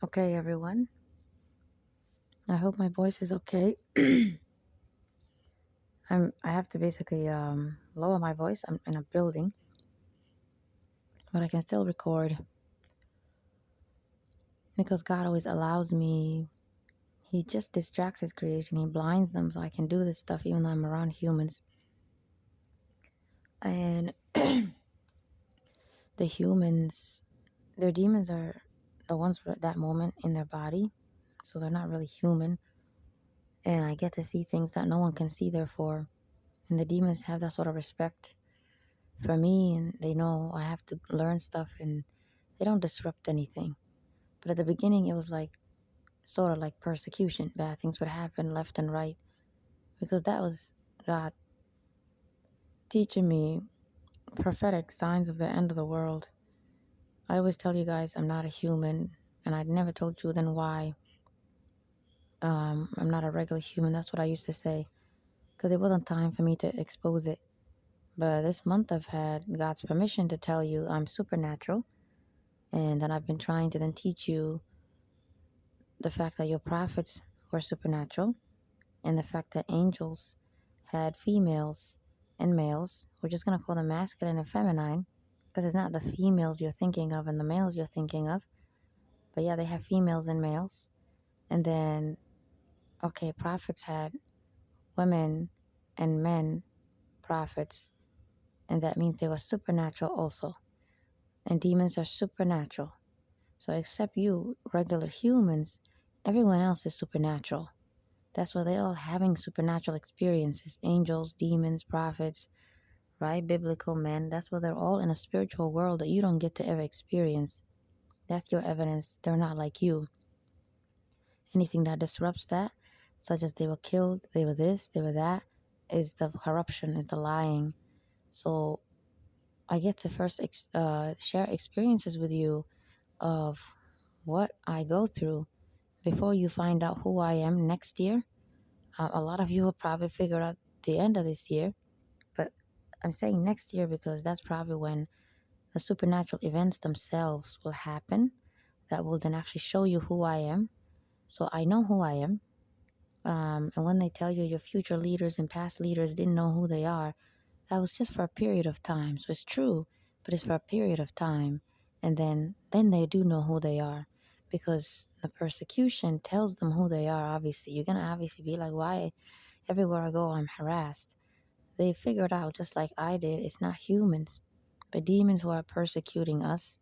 Okay, everyone. I hope my voice is okay. I have to basically lower my voice. I'm in a building, but I can still record because God always allows me. He just distracts His creation. He blinds them so I can do this stuff even though I'm around humans. And the humans, their demons are the ones at that moment in their body, so they're not really human. And I get to see things that no one can see. Therefore, and the demons have that sort of respect for me, and they know I have to learn stuff, and they don't disrupt anything. But at the beginning, it was like sort of like persecution. Bad things would happen left and right because that was God teaching me prophetic signs of the end of the world. I always tell you guys I'm not a human, and I'd never told you then why I'm not a regular human. That's what I used to say because it wasn't time for me to expose it. But this month I've had God's permission to tell you I'm supernatural, and then I've been trying to then teach you the fact that your prophets were supernatural, and the fact that angels had females and males. We're just going to call them masculine and feminine because it's not the females you're thinking of and the males you're thinking of. But yeah, they have females and males. And then, okay, prophets had women and men prophets, and that means they were supernatural also. And demons are supernatural. So, except you, regular humans, everyone else is supernatural. That's why they're all having supernatural experiences. Angels, demons, prophets, right? Biblical men. That's why they're all in a spiritual world that you don't get to ever experience. That's your evidence. They're not like you. Anything that disrupts that, such as they were killed, they were this, they were that, is the corruption, is the lying. So I get to first share experiences with you of what I go through before you find out who I am next year. A lot of you will probably figure out the end of this year, but I'm saying next year because that's probably when the supernatural events themselves will happen that will then actually show you who I am. So I know who I am. And when they tell you your future leaders and past leaders didn't know who they are, that was just for a period of time. So it's true, but it's for a period of time. And then they do know who they are because the persecution tells them who they are. Obviously, you're going to obviously be like, why everywhere I go, I'm harassed. They figured out, just like I did, it's not humans, but demons who are persecuting us.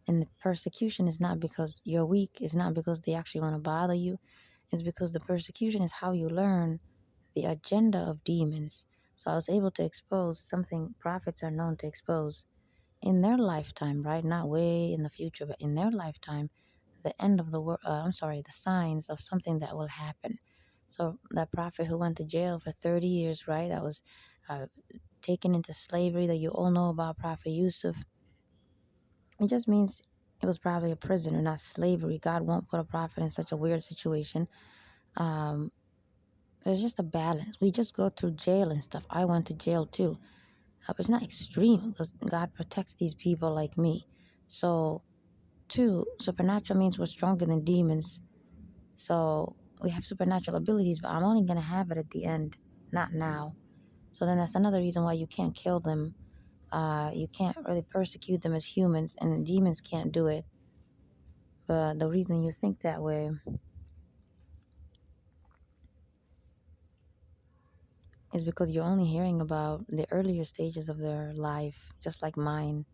And the persecution is not because you're weak. It's not because they actually want to bother you. It's because the persecution is how you learn the agenda of demons. So I was able to expose something prophets are known to expose in their lifetime, right? Not way in the future, but in their lifetime, the end of the world, the signs of something that will happen. So that prophet who went to jail for 30 years, right? That was uh, taken into slavery that you all know about, Prophet Yusuf. It just means it was probably a prisoner, not slavery. God won't put a prophet in such a weird situation. Um, there's just a balance. We just go through jail and stuff. I went to jail too. It's not extreme because God protects these people like me. So, two, supernatural means we're stronger than demons. So we have supernatural abilities, but I'm only going to have it at the end, not now. So then that's another reason why you can't kill them. You can't really persecute them as humans, and demons can't do it. But the reason you think that way is because you're only hearing about the earlier stages of their life, just like mine,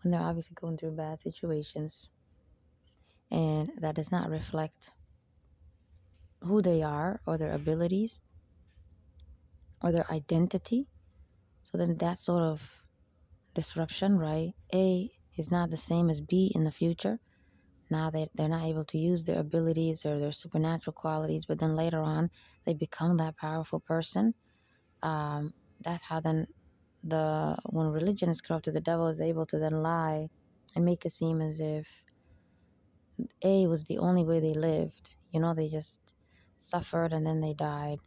when they're obviously going through bad situations. And that does not reflect who they are or their abilities or their identity. So then that sort of disruption, right? A is not the same as B in the future. Now they're not able to use their abilities or their supernatural qualities, but then later on they become that powerful person. That's how then when religion is corrupted, the devil is able to then lie and make it seem as if A was the only way they lived. They just suffered and then they died.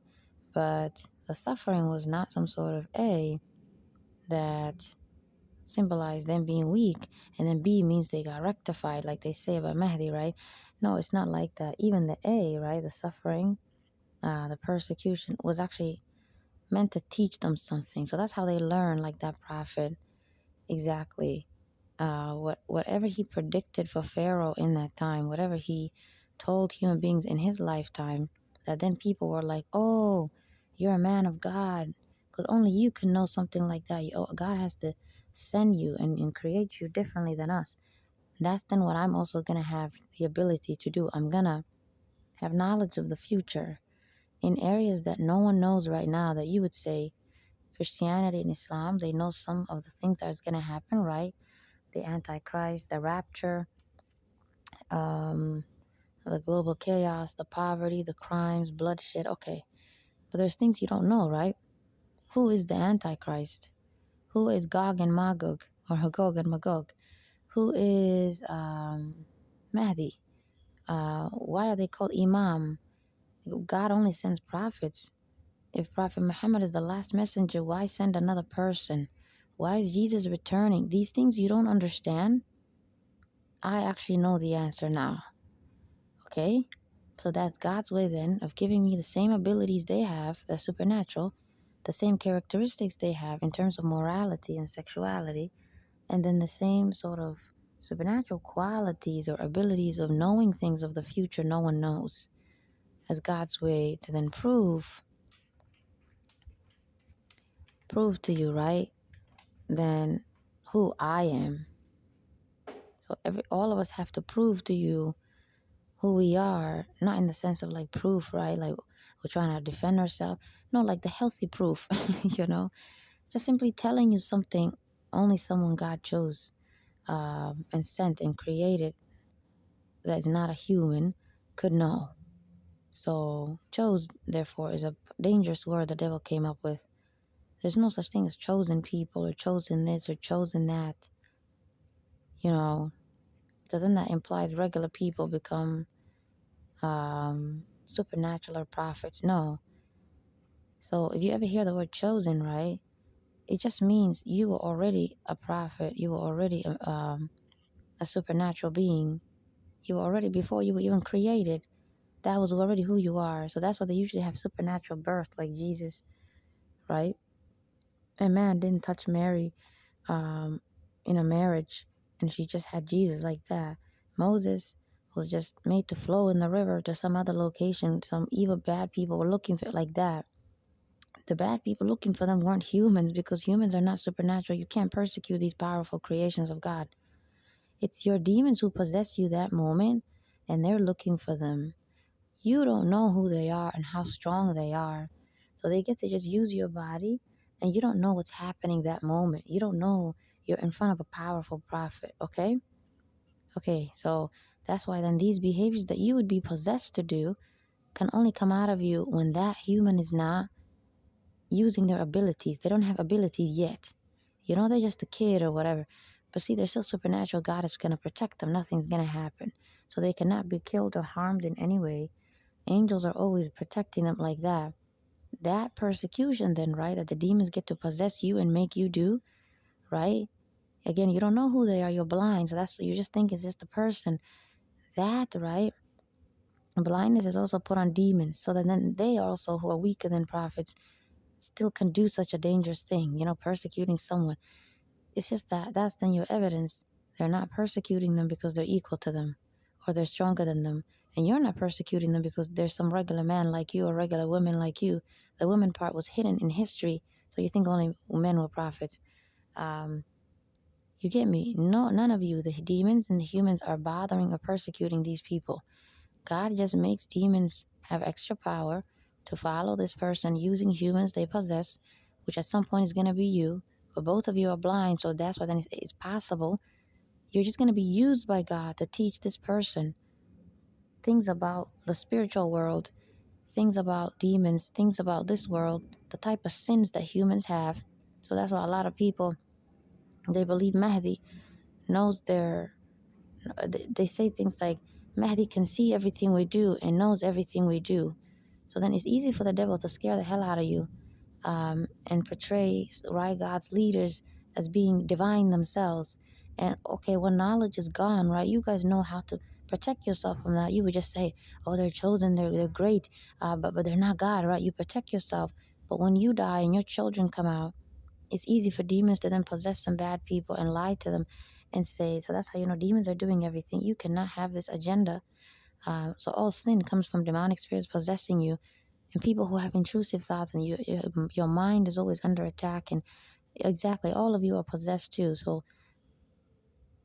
But the suffering was not some sort of A that symbolize them being weak, and then B means they got rectified, like they say about Mahdi, right? No, it's not like that. Even the A, right, the suffering, the persecution, was actually meant to teach them something. So that's how they learn, like that prophet. Exactly. Whatever he predicted for Pharaoh in that time, whatever he told human beings in his lifetime, that then people were like, oh, you're a man of God, because only you can know something like that. God has to send you and create you differently than us. That's then what I'm also going to have the ability to do. I'm going to have knowledge of the future in areas that no one knows right now, that you would say Christianity and Islam, they know some of the things that is going to happen, right? The antichrist, the rapture, um, the global chaos, the poverty, the crimes, bloodshed. Okay, but there's things you don't know, right? Who is the antichrist? Who is Gog and Magog, or Magog and Magog? Who is Mahdi? Why are they called Imam? God only sends prophets. If Prophet Muhammad is the last messenger, why send another person? Why is Jesus returning? These things you don't understand, I actually know the answer now. Okay? So that's God's way then of giving me the same abilities they have, the supernatural, the same characteristics they have in terms of morality and sexuality, and then the same sort of supernatural qualities or abilities of knowing things of the future no one knows, as God's way to then prove to you, right? Then who I am. So all of us have to prove to you who we are, not in the sense of like proof, right? Like we're trying to defend ourselves. No, like the healthy proof, just simply telling you something only someone God chose and sent and created that is not a human could know. So chose, therefore, is a dangerous word the devil came up with. There's no such thing as chosen people or chosen this or chosen that, because then that implies regular people become supernatural or prophets. No. So if you ever hear the word chosen, right, it just means you were already a prophet. You were already a supernatural being. You were already, before you were even created, that was already who you are. So that's why they usually have supernatural birth, like Jesus, right? And man didn't touch Mary in a marriage, and she just had Jesus like that. Moses was just made to flow in the river to some other location. Some evil, bad people were looking for it like that. The bad people looking for them weren't humans, because humans are not supernatural. You can't persecute these powerful creations of God. It's your demons who possess you that moment, and they're looking for them. You don't know who they are and how strong they are. So they get to just use your body, and you don't know what's happening that moment. You don't know you're in front of a powerful prophet, okay? Okay, so that's why then these behaviors that you would be possessed to do can only come out of you when that human is not using their abilities. They don't have abilities yet. They're just a kid or whatever. But see, they're still supernatural. God is going to protect them. Nothing's going to happen. So they cannot be killed or harmed in any way. Angels are always protecting them like that. That persecution then, right, that the demons get to possess you and make you do, right? Again, you don't know who they are. You're blind. So that's what you just think is just a person. That, right? Blindness is also put on demons. So that then they also, who are weaker than prophets, still can do such a dangerous thing, persecuting someone. It's just that's then your evidence. They're not persecuting them because they're equal to them or they're stronger than them. And you're not persecuting them because there's some regular man like you or regular woman like you. The woman part was hidden in history. So you think only men were prophets. You get me? No, none of you, the demons and the humans, are bothering or persecuting these people. God just makes demons have extra power to follow this person using humans they possess, which at some point is going to be you. But both of you are blind, so that's why then it's possible. You're just going to be used by God to teach this person things about the spiritual world, things about demons, things about this world, the type of sins that humans have. So that's why a lot of people, they believe Mahdi knows they say things like, Mahdi can see everything we do and knows everything we do. So then it's easy for the devil to scare the hell out of you and portray, right, God's leaders as being divine themselves. And okay, when knowledge is gone, right, you guys know how to protect yourself from that. You would just say, oh, they're chosen, they're great, but they're not God, right? You protect yourself. But when you die and your children come out, it's easy for demons to then possess some bad people and lie to them and say, so that's how you know demons are doing everything. You cannot have this agenda. So all sin comes from demonic spirits possessing you, and people who have intrusive thoughts, and your mind is always under attack. And exactly, all of you are possessed too. So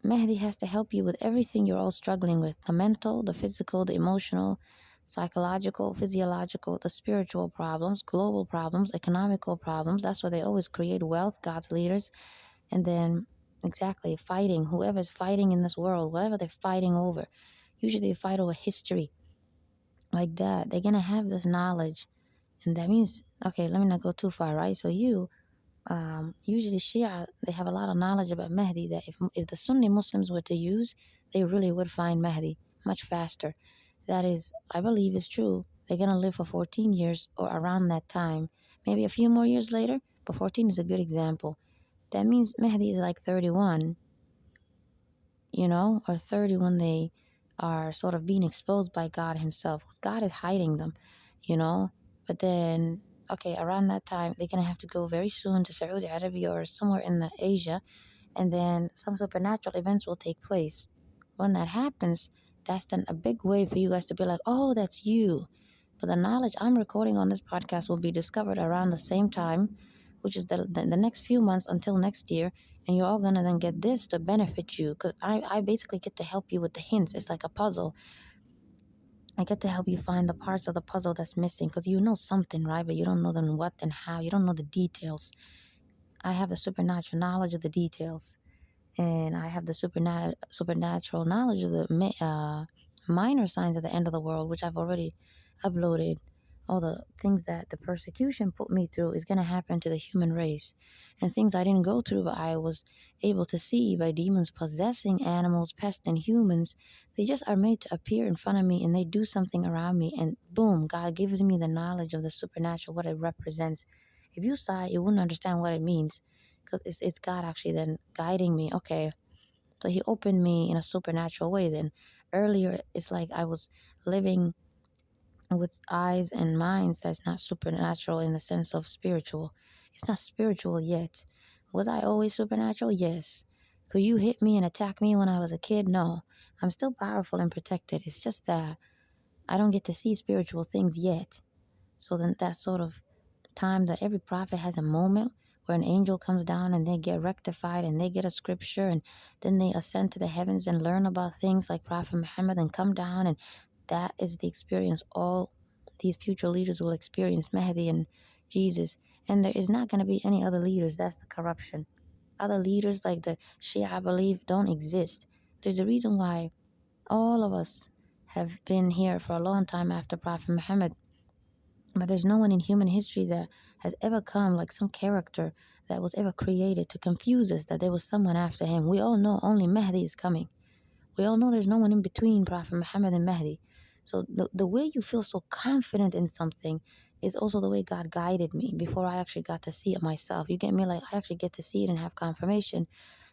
Mahdi has to help you with everything you're all struggling with: the mental, the physical, the emotional, psychological, physiological, the spiritual problems, global problems, economical problems. That's why they always create wealth, God's leaders. And then, exactly, fighting, whoever's fighting in this world, whatever they're fighting over, usually they fight over history like that. They're going to have this knowledge. And that means, okay, let me not go too far, right? So usually Shia, they have a lot of knowledge about Mahdi that if the Sunni Muslims were to use, they really would find Mahdi much faster. That is, I believe is true. They're going to live for 14 years or around that time, maybe a few more years later, but 14 is a good example. That means Mahdi is like 31, or 30 when they are sort of being exposed by God Himself, because God is hiding them, you know. But then, okay, around that time, they're gonna have to go very soon to Saudi Arabia or somewhere in the Asia, and then some supernatural events will take place. When that happens, that's then a big way for you guys to be like, oh, that's you. But the knowledge I'm recording on this podcast will be discovered around the same time, which is the next few months until next year. And you're all going to then get this to benefit you. Because I basically get to help you with the hints. It's like a puzzle. I get to help you find the parts of the puzzle that's missing. Because you know something, right? But you don't know then what and how. You don't know the details. I have the supernatural knowledge of the details. And I have the supernatural knowledge of the minor signs of the end of the world, which I've already uploaded. All the things that the persecution put me through is going to happen to the human race, and things I didn't go through, but I was able to see by demons possessing animals, pests, and humans. They just are made to appear in front of me, and they do something around me, and boom, God gives me the knowledge of the supernatural, what it represents. If you saw it, you wouldn't understand what it means, because it's God actually then guiding me. Okay, so He opened me in a supernatural way. Then earlier, it's like I was living with eyes and minds that's not supernatural in the sense of spiritual. It's not spiritual yet. Was I always supernatural? Yes. Could you hit me and attack me when I was a kid? No. I'm still powerful and protected. It's just that I don't get to see spiritual things yet. So then that sort of time that every prophet has a moment where an angel comes down and they get rectified and they get a scripture, and then they ascend to the heavens and learn about things like Prophet Muhammad and come down, and that is the experience all these future leaders will experience, Mahdi and Jesus. And there is not going to be any other leaders. That's the corruption. Other leaders like the Shia, I believe, don't exist. There's a reason why all of us have been here for a long time after Prophet Muhammad, but there's no one in human history that has ever come like some character that was ever created to confuse us that there was someone after him. We all know only Mahdi is coming. We all know there's no one in between Prophet Muhammad and Mahdi. So the way you feel so confident in something is also the way God guided me before I actually got to see it myself. You get me? Like, I actually get to see it and have confirmation,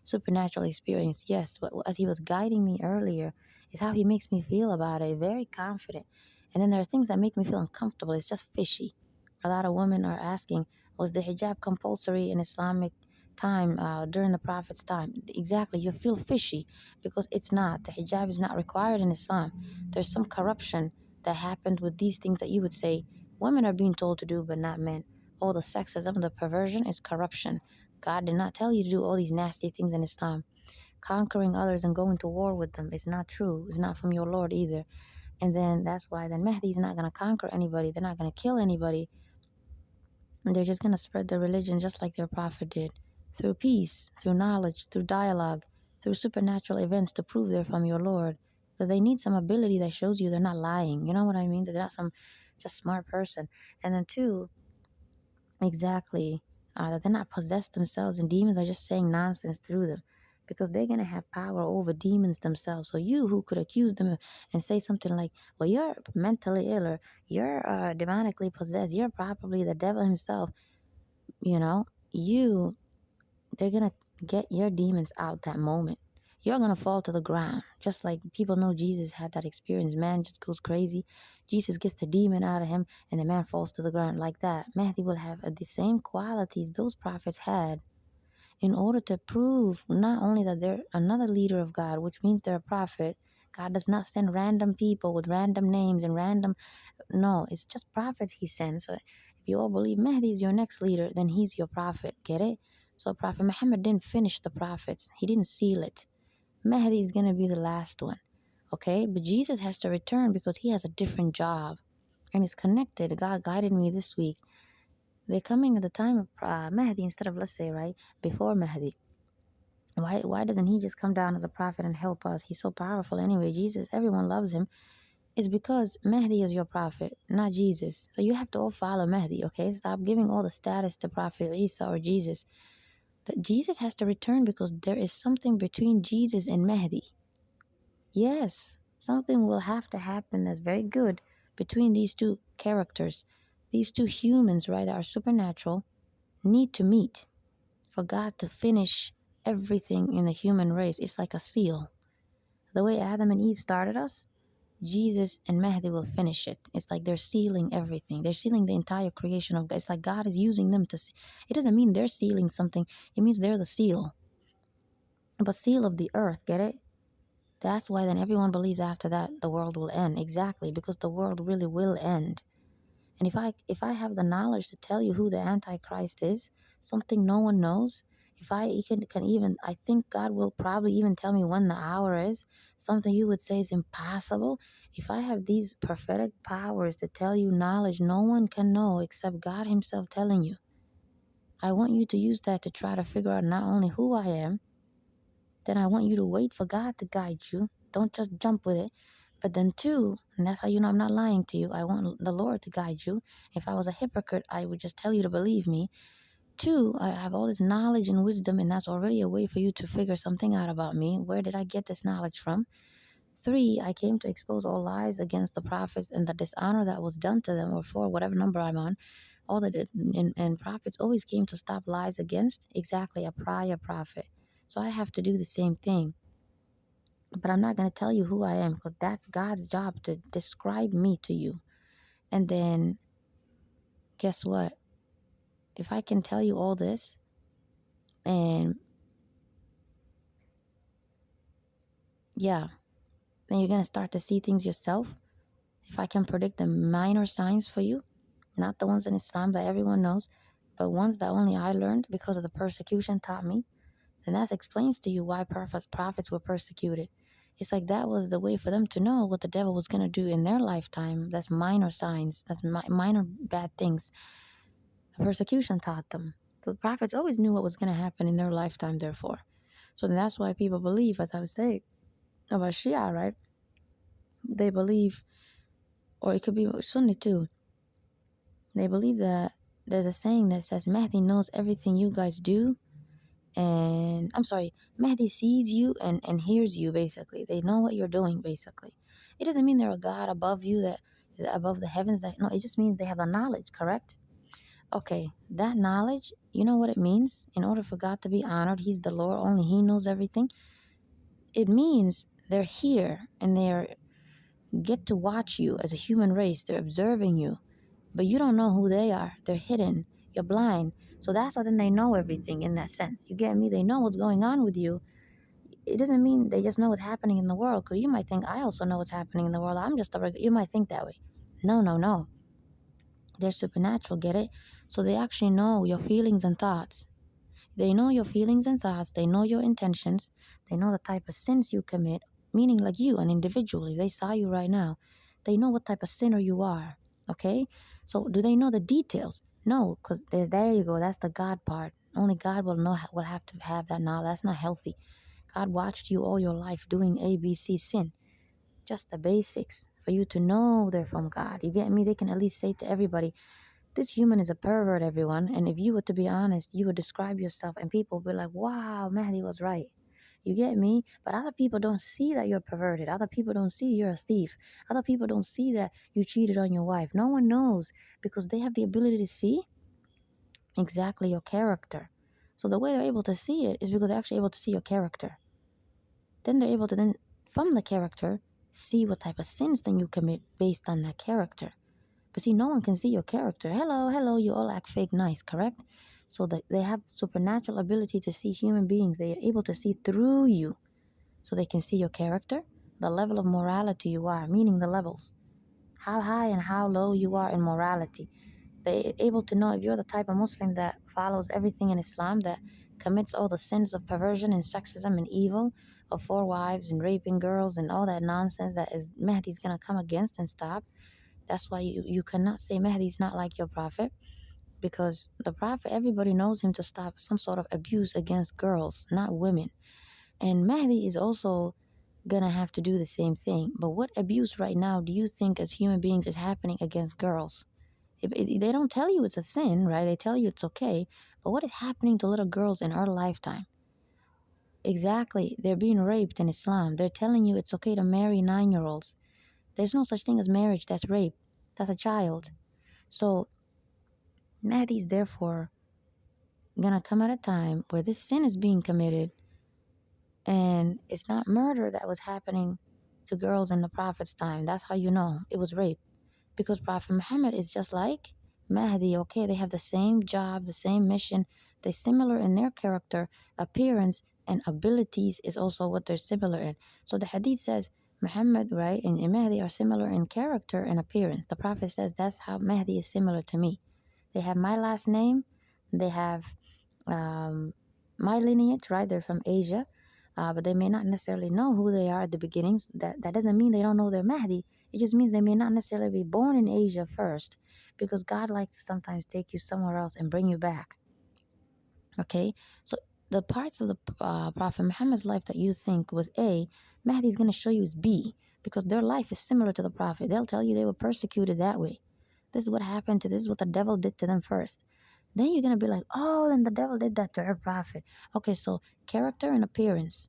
supernatural experience. Yes, but as He was guiding me earlier, is how He makes me feel about it. Very confident. And then there are things that make me feel uncomfortable. It's just fishy. A lot of women are asking, was the hijab compulsory in Islamic time during the Prophet's time? Exactly. You feel fishy because it's not. The hijab is not required in Islam. There's some corruption that happened with these things that you would say women are being told to do, but not men. All the sexism, the perversion is corruption. God did not tell you to do all these nasty things in Islam. Conquering others and going to war with them is not true. It's not from your Lord either. And then that's why then Mahdi is not going to conquer anybody. They're not going to kill anybody. And they're just going to spread their religion just like their prophet did, through peace, through knowledge, through dialogue, through supernatural events to prove they're from your Lord. Because they need some ability that shows you they're not lying. You know what I mean? They're not some just smart person. And then two, exactly, that they're not possessed themselves and demons are just saying nonsense through them, because they're going to have power over demons themselves. So you who could accuse them and say something like, well, you're mentally ill, or you're demonically possessed, you're probably the devil himself, you know, they're going to Get your demons out that moment. You're going to fall to the ground. Just like people know Jesus had that experience. Man just goes crazy. Jesus gets the demon out of him and the man falls to the ground like that. Mahdi will have the same qualities those prophets had in order to prove not only that they're another leader of God, which means they're a prophet. God does not send random people with random names and random. No, it's just prophets he sends. So if you all believe Mahdi is your next leader, then he's your prophet. Get it? So Prophet Muhammad didn't finish the prophets. He didn't seal it. Mahdi is going to be the last one. Okay? But Jesus has to return because he has a different job. And it's connected. God guided me this week. They're coming at the time of Mahdi instead of, let's say, right, before Mahdi. Why doesn't he just come down as a prophet and help us? He's so powerful anyway. Jesus, everyone loves him. It's because Mahdi is your prophet, not Jesus. So you have to all follow Mahdi, okay? Stop giving all the status to Prophet Isa or Jesus. That Jesus has to return because there is something between Jesus and Mahdi. Yes, something will have to happen that's very good between these two characters. These two humans, right, that are supernatural, need to meet for God to finish everything in the human race. It's like a seal. The way Adam and Eve started us, Jesus and Mahdi will finish it. It's like they're sealing everything. They're sealing the entire creation of God. It's like God is using them to see. It doesn't mean they're sealing something. It means they're the seal. But seal of the earth, get it? That's why then everyone believes after that the world will end. Exactly, because the world really will end. And if I have the knowledge to tell you who the antichrist is, something no one knows, if I can even, I think God will probably even tell me when the hour is, something you would say is impossible. If I have these prophetic powers to tell you knowledge no one can know except God himself telling you, I want you to use that to try to figure out not only who I am, then I want you to wait for God to guide you. Don't just jump with it. But then two, and that's how you know I'm not lying to you, I want the Lord to guide you. If I was a hypocrite, I would just tell you to believe me. Two, I have all this knowledge and wisdom, and that's already a way for you to figure something out about me. Where did I get this knowledge from? Three, I came to expose all lies against the prophets and the dishonor that was done to them, or for whatever number I'm on. All that and prophets always came to stop lies against exactly a prior prophet. So I have to do the same thing. But I'm not going to tell you who I am because that's God's job to describe me to you. And then guess what? If I can tell you all this and yeah, then you're going to start to see things yourself. If I can predict the minor signs for you, not the ones in Islam that everyone knows, but ones that only I learned because of the persecution taught me, then that explains to you why prophets were persecuted. It's like that was the way for them to know what the devil was going to do in their lifetime. That's minor signs. That's minor bad things. The persecution taught them. So the prophets always knew what was going to happen in their lifetime, therefore. So that's why people believe, as I was saying, about Shia, right? They believe, or it could be Sunni too. They believe that there's a saying that says Mahdi knows everything you guys do. And I'm sorry, Mahdi sees you and hears you, basically. They know what you're doing, basically. It doesn't mean they're a God above you, that is above the heavens. No, it just means they have the knowledge, correct? Okay, that knowledge, you know what it means? In order for God to be honored, he's the Lord, only he knows everything. It means they're here and they get to watch you as a human race. They're observing you, but you don't know who they are. They're hidden. You're blind. So that's why then they know everything in that sense. You get me? They know what's going on with you. It doesn't mean they just know what's happening in the world, because you might think I also know what's happening in the world. I'm just a regular. You might think that way. No. They're supernatural, get it? So they actually know your feelings and thoughts. They know your feelings and thoughts. They know your intentions. They know the type of sins you commit, meaning like you, an individual. If they saw you right now, they know what type of sinner you are, okay? So do they know the details? No, because there you go. That's the God part. Only God will know, will have to have that knowledge. That's not healthy. God watched you all your life doing ABC sin. Just the basics for you to know they're from God. You get me? They can at least say to everybody, this human is a pervert, everyone. And if you were to be honest, you would describe yourself and people would be like, wow, Mahdi was right. You get me? But other people don't see that you're perverted. Other people don't see you're a thief. Other people don't see that you cheated on your wife. No one knows because they have the ability to see exactly your character. So the way they're able to see it is because they're actually able to see your character. Then they're able to then, from the character, see what type of sins then you commit based on that character. But see, no one can see your character. Hello, hello, you all act fake nice, correct? So that they have supernatural ability to see human beings. They are able to see through you. So they can see your character, the level of morality you are, meaning the levels. How high and how low you are in morality. They're able to know if you're the type of Muslim that follows everything in Islam, that commits all the sins of perversion and sexism and evil, of 4 wives and raping girls and all that nonsense that is Mahdi's gonna come against and stop. That's why you cannot say Mahdi's not like your prophet, because the prophet, everybody knows him to stop some sort of abuse against girls, not women. And Mahdi is also gonna have to do the same thing. But what abuse right now do you think as human beings is happening against girls? They don't tell you it's a sin, right? They tell you it's okay. But what is happening to little girls in our lifetime? Exactly. They're being raped in Islam. They're telling you it's okay to marry 9-year-olds. There's no such thing as marriage. That's rape. That's a child. So Mahdi is therefore gonna come at a time where this sin is being committed, and it's not murder that was happening to girls in the Prophet's time. That's how you know it was rape. Because Prophet Muhammad is just like Mahdi, okay? They have the same job, the same mission. They're similar in their character, appearance, and abilities is also what they're similar in. So the hadith says Muhammad, right, and Mahdi are similar in character and appearance. The Prophet says that's how Mahdi is similar to me. They have my last name. They have my lineage, right? They're from Asia. But they may not necessarily know who they are at the beginnings. That doesn't mean they don't know they're Mahdi. It just means they may not necessarily be born in Asia first, because God likes to sometimes take you somewhere else and bring you back. Okay? So the parts of the Prophet Muhammad's life that you think was A, Mahdi is going to show you is B, because their life is similar to the Prophet. They'll tell you they were persecuted that way. This is what happened to this is what the devil did to them first. Then you're going to be like, oh, then the devil did that to her prophet. Okay, so character and appearance.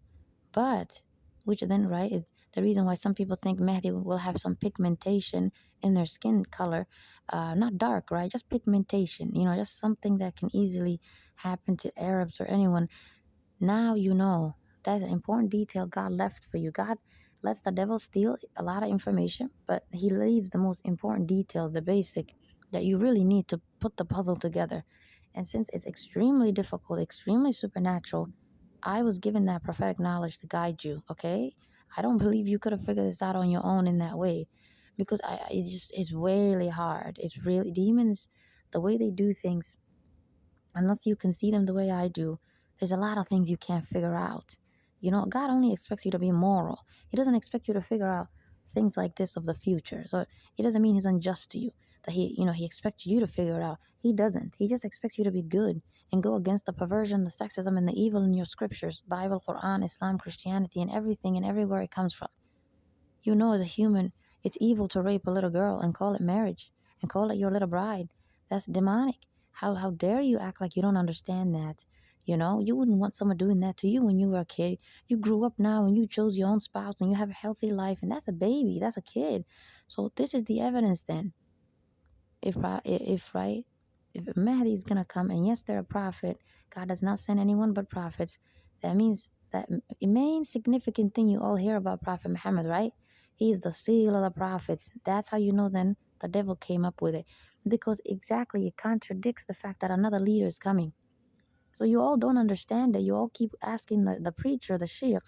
But, which then, right, is the reason why some people think Mahdi will have some pigmentation in their skin color. Not dark, right? Just pigmentation. You know, just something that can easily happen to Arabs or anyone. Now you know. That's an important detail God left for you. God lets the devil steal a lot of information, but he leaves the most important details, the basic, that you really need to put the puzzle together. And since it's extremely difficult, extremely supernatural, I was given that prophetic knowledge to guide you, okay? I don't believe you could have figured this out on your own in that way, because it's really hard. It's really, demons, the way they do things, unless you can see them the way I do, there's a lot of things you can't figure out. You know, God only expects you to be moral. He doesn't expect you to figure out things like this of the future. So it doesn't mean he's unjust to you, that he expects you to figure it out. He doesn't. He just expects you to be good and go against the perversion, the sexism, and the evil in your scriptures, Bible, Qur'an, Islam, Christianity, and everything and everywhere it comes from. You know, as a human, it's evil to rape a little girl and call it marriage and call it your little bride. That's demonic. How dare you act like you don't understand that? You know, you wouldn't want someone doing that to you when you were a kid. You grew up now and you chose your own spouse and you have a healthy life, and that's a baby, that's a kid. So this is the evidence then. If Mahdi is gonna come, and yes, they're a prophet. God does not send anyone but prophets. That means that main significant thing you all hear about Prophet Muhammad, right? He's the seal of the prophets. That's how you know then the devil came up with it. Because exactly it contradicts the fact that another leader is coming. So you all don't understand it. You all keep asking the preacher, the sheikh,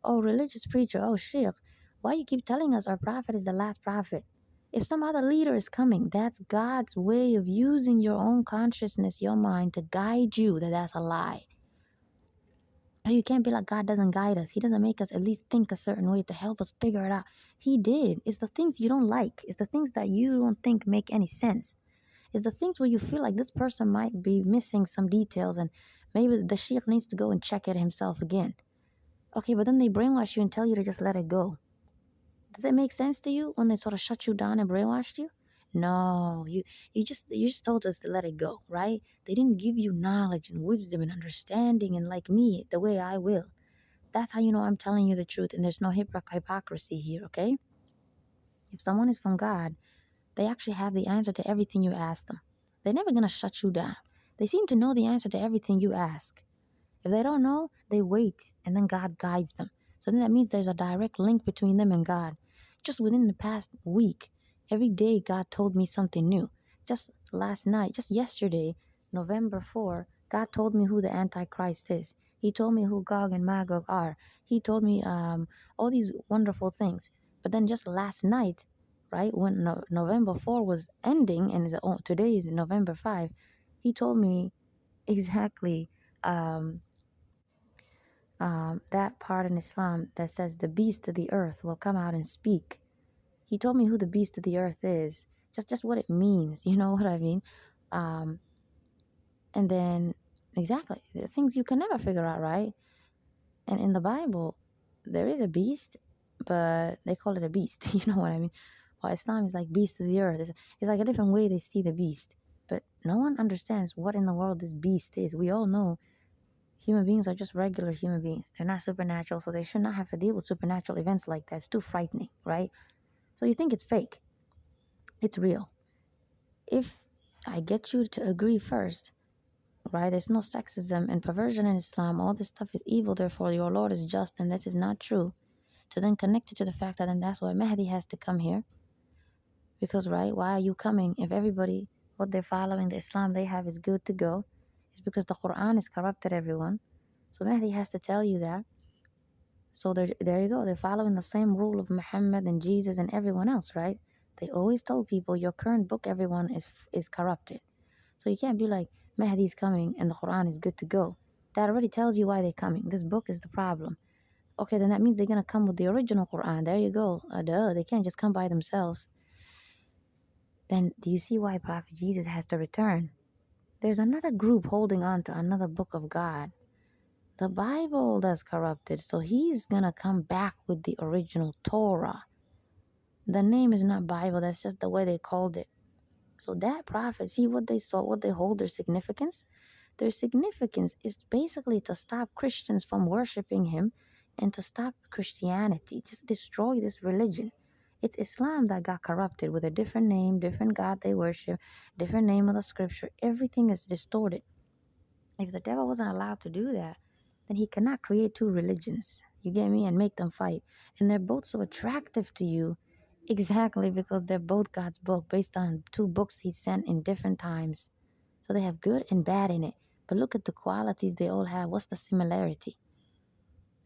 oh, religious preacher, oh, sheikh, why you keep telling us our prophet is the last prophet? If some other leader is coming, that's God's way of using your own consciousness, your mind, to guide you. That's a lie. You can't be like, God doesn't guide us. He doesn't make us at least think a certain way to help us figure it out. He did. It's the things you don't like. It's the things that you don't think make any sense. It's the things where you feel like this person might be missing some details, and maybe the sheikh needs to go and check it himself again. Okay, but then they brainwash you and tell you to just let it go. Does it make sense to you when they sort of shut you down and brainwashed you? No, you just told us to let it go, right? They didn't give you knowledge and wisdom and understanding and like me, the way I will. That's how you know I'm telling you the truth, and there's no hypocrisy here, okay? If someone is from God, they actually have the answer to everything you ask them. They're never gonna shut you down. They seem to know the answer to everything you ask. If they don't know, they wait, and then God guides them. So then that means there's a direct link between them and God. Just within the past week, every day God told me something new. Just last night, just yesterday, November 4, God told me who the antichrist is. He told me who Gog and Magog are. He told me all these wonderful things. But then just last night, right, when November 4 was ending, and today is November 5, he told me exactly um, that part in Islam that says the beast of the earth will come out and speak. He told me who the beast of the earth is, just what it means. You know what I mean? Um, and then exactly the things you can never figure out, right? And in the Bible, there is a beast, but they call it a beast. You know what I mean? Well, Islam is like beast of the earth. It's like a different way they see the beast, but no one understands what in the world this beast is. We all know human beings are just regular human beings. They're not supernatural, so they should not have to deal with supernatural events like that. It's too frightening, right? So you think it's fake. It's real. If I get you to agree first, right? There's no sexism and perversion in Islam. All this stuff is evil, therefore your Lord is just, and this is not true. To then connect it to the fact that then that's why Mahdi has to come here. Because, right, why are you coming if everybody, what they're following, the Islam they have is good to go? It's because the Qur'an has corrupted everyone. So Mahdi has to tell you that. So there you go. They're following the same rule of Muhammad and Jesus and everyone else, right? They always told people your current book, everyone is corrupted. So you can't be like Mahdi's coming and the Quran is good to go. That already tells you why they're coming. This book is the problem. Okay, then that means they're gonna come with the original Quran. There you go. Duh, they can't just come by themselves. Then do you see why Prophet Jesus has to return? There's another group holding on to another book of God. The Bible that's corrupted, so he's gonna come back with the original Torah. The name is not Bible, that's just the way they called it. So that prophet, see what they saw, what they hold their significance? Their significance is basically to stop Christians from worshiping him and to stop Christianity, just destroy this religion. It's Islam that got corrupted with a different name, different God they worship, different name of the scripture. Everything is distorted. If the devil wasn't allowed to do that, then he cannot create two religions. You get me? And make them fight. And they're both so attractive to you exactly because they're both God's book based on two books he sent in different times. So they have good and bad in it. But look at the qualities they all have. What's the similarity?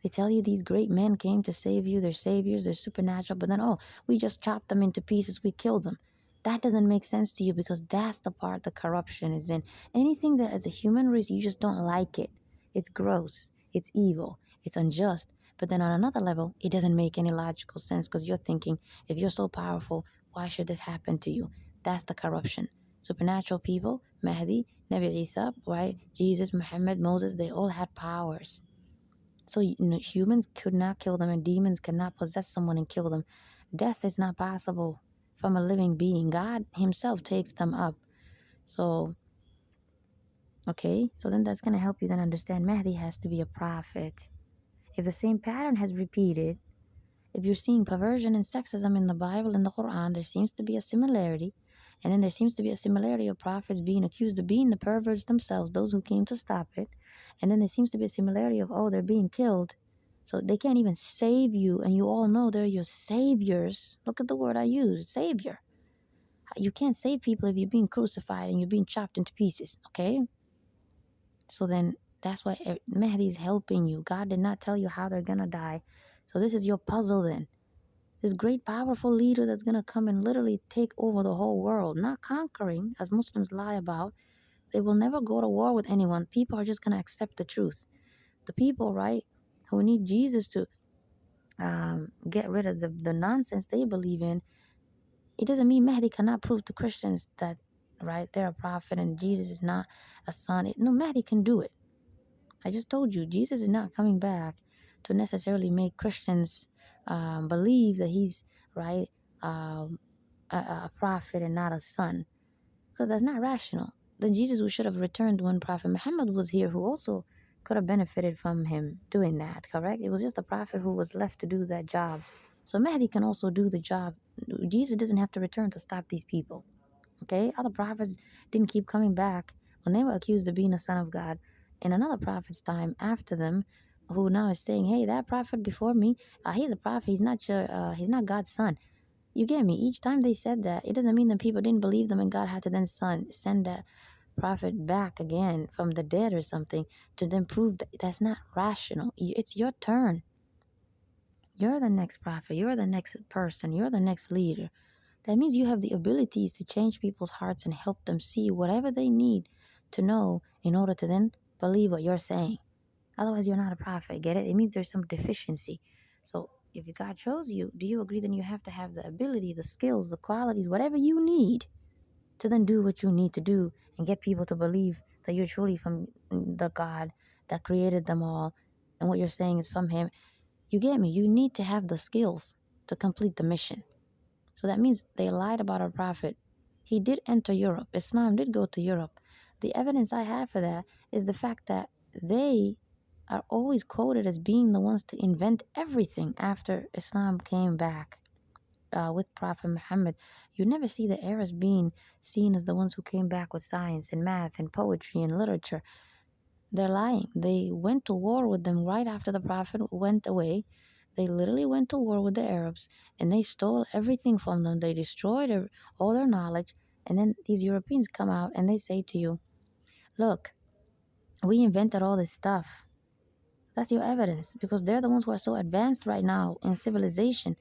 They tell you these great men came to save you. They're saviors. They're supernatural. But then, oh, we just chopped them into pieces. We killed them. That doesn't make sense to you because that's the part the corruption is in. Anything that as a human race, you just don't like it. It's gross. It's evil. It's unjust. But then on another level, it doesn't make any logical sense because you're thinking, if you're so powerful, why should this happen to you? That's the corruption. Supernatural people, Mahdi, Nabi Isa, right? Jesus, Muhammad, Moses, they all had powers. So humans could not kill them and demons cannot possess someone and kill them. Death is not possible from a living being. God himself takes them up. So, okay, so then that's going to help you then understand Mahdi has to be a prophet. If the same pattern has repeated, if you're seeing perversion and sexism in the Bible and the Quran, there seems to be a similarity. And then there seems to be a similarity of prophets being accused of being the perverts themselves, those who came to stop it. And then there seems to be a similarity of, oh, they're being killed. So they can't even save you. And you all know they're your saviors. Look at the word I use, savior. You can't save people if you're being crucified and you're being chopped into pieces, okay? So then that's why Mahdi is helping you. God did not tell you how they're going to die. So this is your puzzle then. This great powerful leader that's going to come and literally take over the whole world. Not conquering, as Muslims lie about. They will never go to war with anyone. People are just going to accept the truth. The people, right, who need Jesus to get rid of the nonsense they believe in, it doesn't mean Mahdi cannot prove to Christians that, right, they're a prophet and Jesus is not a son. No, Mahdi can do it. I just told you, Jesus is not coming back to necessarily make Christians believe that he's, right, a prophet and not a son. Because that's not rational. Then Jesus should have returned when Prophet Muhammad was here, who also could have benefited from him doing that, correct? It was just the prophet who was left to do that job. So Mahdi can also do the job. Jesus doesn't have to return to stop these people. Okay? Other prophets didn't keep coming back when they were accused of being a son of God, in another prophet's time after them, who now is saying, hey, that prophet before me, he's a prophet, he's not God's son. You get me? Each time they said that, it doesn't mean that people didn't believe them and God had to then send that prophet back again from the dead or something to then prove that that's not rational. It's your turn. You're the next prophet. You're the next person. You're the next leader. That means you have the abilities to change people's hearts and help them see whatever they need to know in order to then believe what you're saying. Otherwise, you're not a prophet. Get it? It means there's some deficiency. So if God chose you, do you agree then you have to have the ability, the skills, the qualities, whatever you need to then do what you need to do and get people to believe that you're truly from the God that created them all and what you're saying is from Him. You get me? You need to have the skills to complete the mission. So that means they lied about our prophet. He did enter Europe. Islam did go to Europe. The evidence I have for that is the fact that they are always quoted as being the ones to invent everything after Islam came back with Prophet Muhammad. You never see the Arabs being seen as the ones who came back with science and math and poetry and literature. They're lying. They went to war with them right after the Prophet went away. They literally went to war with the Arabs and they stole everything from them. They destroyed all their knowledge. And then these Europeans come out and they say to you, look, we invented all this stuff. That's your evidence because they're the ones who are so advanced right now in civilization.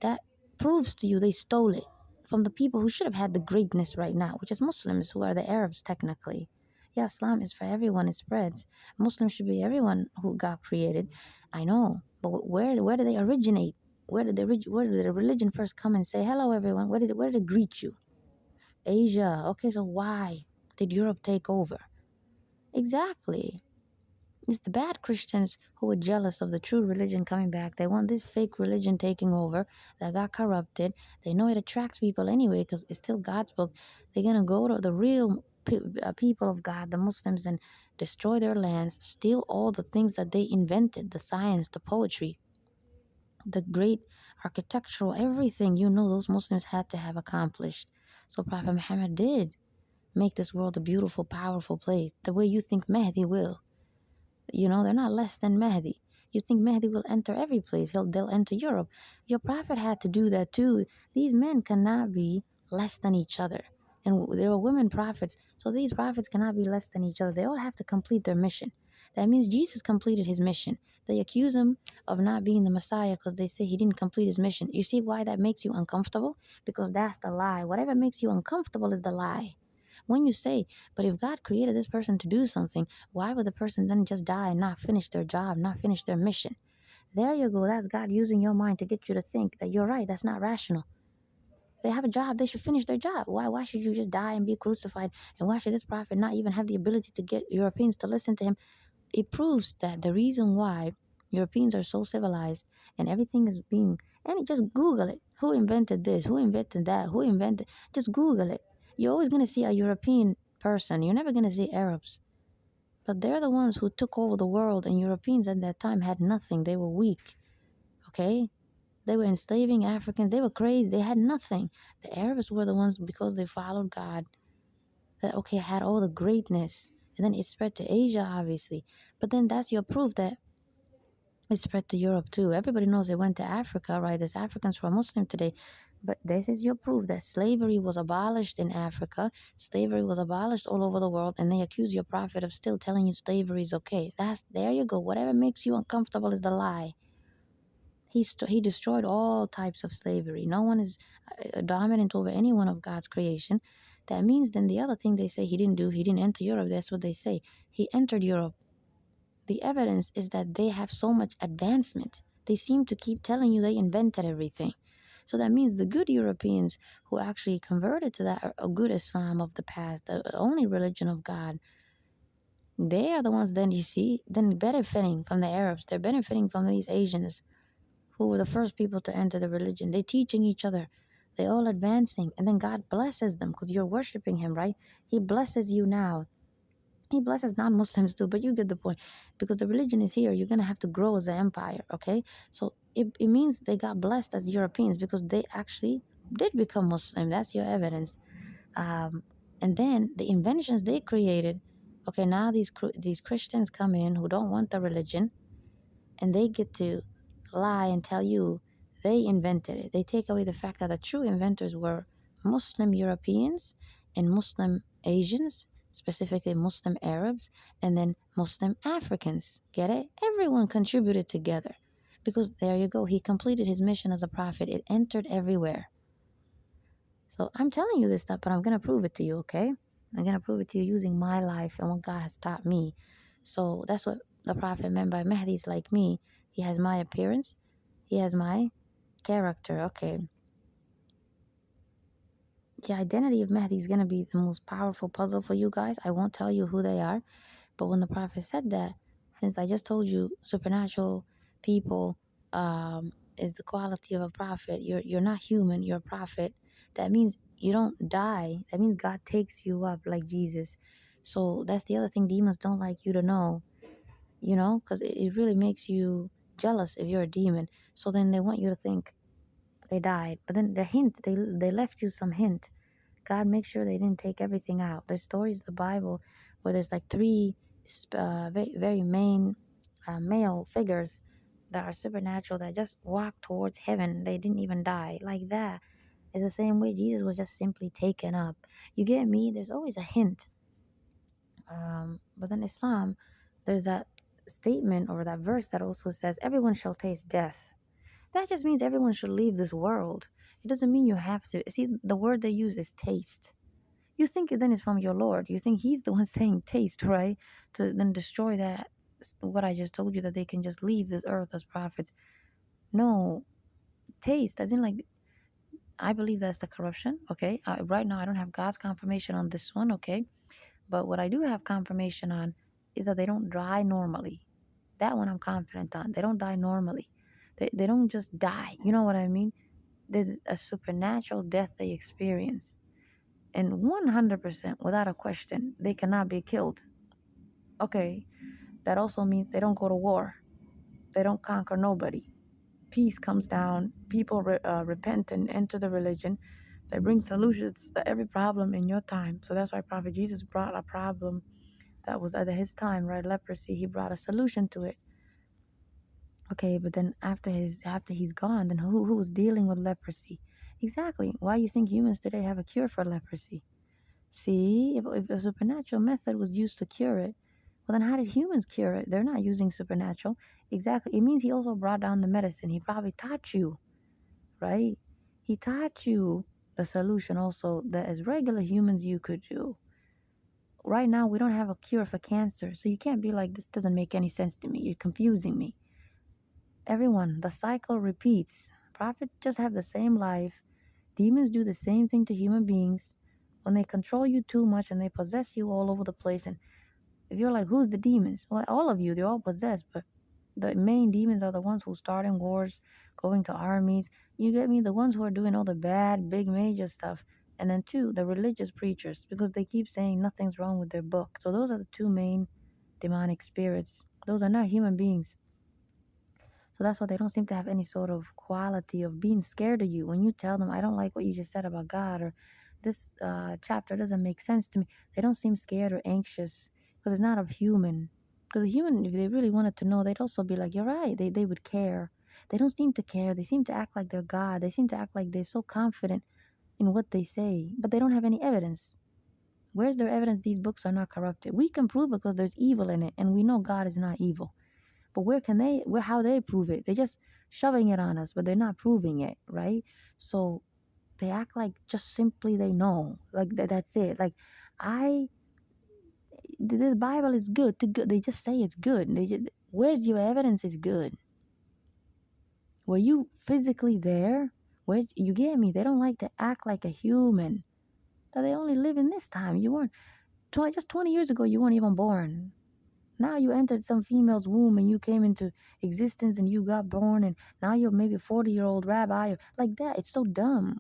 That proves to you they stole it from the people who should have had the greatness right now, which is Muslims, who are the Arabs technically. Yeah, Islam is for everyone, it spreads. Muslims should be everyone who God created. I know, but where do they originate? Where did the religion first come and say, hello everyone? Where did it greet you? Asia. Okay, so why did Europe take over? Exactly. It's the bad Christians who are jealous of the true religion coming back. They want this fake religion taking over that got corrupted. They know it attracts people anyway because it's still God's book. They're going to go to the real people of God, the Muslims, and destroy their lands, steal all the things that they invented, the science, the poetry, the great architectural, everything those Muslims had to have accomplished. So Prophet Muhammad did make this world a beautiful, powerful place, the way you think Mahdi will. They're not less than Mahdi. You think Mahdi will enter every place. They'll enter Europe. Your prophet had to do that too. These men cannot be less than each other. And there were women prophets. So these prophets cannot be less than each other. They all have to complete their mission. That means Jesus completed his mission. They accuse him of not being the Messiah because they say he didn't complete his mission. You see why that makes you uncomfortable? Because that's the lie. Whatever makes you uncomfortable is the lie. When you say, but if God created this person to do something, why would the person then just die and not finish their job, not finish their mission? There you go. That's God using your mind to get you to think that you're right. That's not rational. They have a job. They should finish their job. Why should you just die and be crucified? And why should this prophet not even have the ability to get Europeans to listen to him? It proves that the reason why Europeans are so civilized and everything is just Google it. Who invented this? Who invented that? Just Google it. You're always going to see a European person. You're never going to see Arabs. But they're the ones who took over the world, and Europeans at that time had nothing. They were weak. Okay? They were enslaving Africans. They were crazy. They had nothing. The Arabs were the ones, because they followed God, that, had all the greatness. And then it spread to Asia, obviously. But then that's your proof that it spread to Europe too. Everybody knows it went to Africa, right? There's Africans who are Muslim today. But this is your proof that slavery was abolished in Africa. Slavery was abolished all over the world. And they accuse your prophet of still telling you slavery is okay. There you go. Whatever makes you uncomfortable is the lie. He destroyed all types of slavery. No one is dominant over any one of God's creation. That means then the other thing they say he didn't do, he didn't enter Europe. That's what they say. He entered Europe. The evidence is that they have so much advancement. They seem to keep telling you they invented everything. So that means the good Europeans who actually converted to that a good Islam of the past, the only religion of God, they are the ones then benefiting from the Arabs. They're benefiting from these Asians who were the first people to enter the religion. They're teaching each other. They're all advancing. And then God blesses them because you're worshiping him, right? He blesses you now. He blesses non-Muslims too, but you get the point. Because the religion is here, you're going to have to grow as an empire, okay? So it means they got blessed as Europeans because they actually did become Muslim. That's your evidence. And then the inventions they created, okay, now these Christians come in who don't want the religion, and they get to lie and tell you they invented it. They take away the fact that the true inventors were Muslim Europeans and Muslim Asians, specifically Muslim Arabs, and then Muslim Africans. Get it? Everyone contributed together. Because there you go, he completed his mission as a prophet. It entered everywhere. So I'm telling you this stuff, but I'm going to prove it to you, okay? I'm going to prove it to you using my life and what God has taught me. So that's what the prophet meant by Mahdi is like me. He has my appearance. He has my character. Okay. The identity of Mahdi is going to be the most powerful puzzle for you guys. I won't tell you who they are. But when the prophet said that, since I just told you supernatural people is the quality of a prophet, you're not human, you're a prophet. That means you don't die. That means God takes you up like Jesus. So that's the other thing demons don't like you to know, because it really makes you jealous if you're a demon. So then they want you to think they died. But then the hint, they left you some hint. God makes sure they didn't take everything out. There's stories in the Bible where there's like three very main male figures that are supernatural that just walk towards heaven. They didn't even die. Like that is the same way Jesus was just simply taken up. You get me? There's always a hint. But in Islam, there's that statement or that verse that also says, everyone shall taste death. That just means everyone should leave this world. It doesn't mean you have to. See, the word they use is taste. You think it then is from your Lord. You think he's the one saying taste, right? To then destroy that, what I just told you, that they can just leave this earth as prophets. No, taste, as in like, I believe that's the corruption, okay? Right now, I don't have God's confirmation on this one, okay? But what I do have confirmation on is that they don't die normally. That one I'm confident on. They don't die normally. They don't just die. You know what I mean? There's a supernatural death they experience. And 100%, without a question, they cannot be killed. Okay, that also means they don't go to war. They don't conquer nobody. Peace comes down. People repent and enter the religion. They bring solutions to every problem in your time. So that's why Prophet Jesus brought a problem that was at his time, right? Leprosy. He brought a solution to it. Okay, but then after he's gone, then who was dealing with leprosy? Exactly. Why you think humans today have a cure for leprosy? See, if a supernatural method was used to cure it, well, then how did humans cure it? They're not using supernatural. Exactly. It means he also brought down the medicine. He probably taught you, right? He taught you the solution also that as regular humans you could do. Right now, we don't have a cure for cancer. So you can't be like, this doesn't make any sense to me. You're confusing me. Everyone, the cycle repeats. Prophets just have the same life. Demons do the same thing to human beings. When they control you too much and they possess you all over the place, and if you're like, who's the demons? Well, all of you, they're all possessed, but the main demons are the ones who starting wars, going to armies. You get me? The ones who are doing all the bad, big, major stuff. And then two, the religious preachers, because they keep saying nothing's wrong with their book. So those are the two main demonic spirits. Those are not human beings. So that's why they don't seem to have any sort of quality of being scared of you. When you tell them, I don't like what you just said about God, or this chapter doesn't make sense to me, they don't seem scared or anxious because it's not a human. Because a human, if they really wanted to know, they'd also be like, you're right. They would care. They don't seem to care. They seem to act like they're God. They seem to act like they're so confident in what they say, but they don't have any evidence. Where's their evidence these books are not corrupted? We can prove it because there's evil in it, and we know God is not evil. But how they prove it? They're just shoving it on us, but they're not proving it, right? So they act like just simply they know, like that's it. Like this Bible is good to good. They just say it's good. Where's your evidence? It's good. Were you physically there? You get me? They don't like to act like a human. That they only live in this time. You weren't just 20 years ago. You weren't even born. Now you entered some female's womb and you came into existence and you got born and now you're maybe a 40-year-old rabbi or like that. It's so dumb.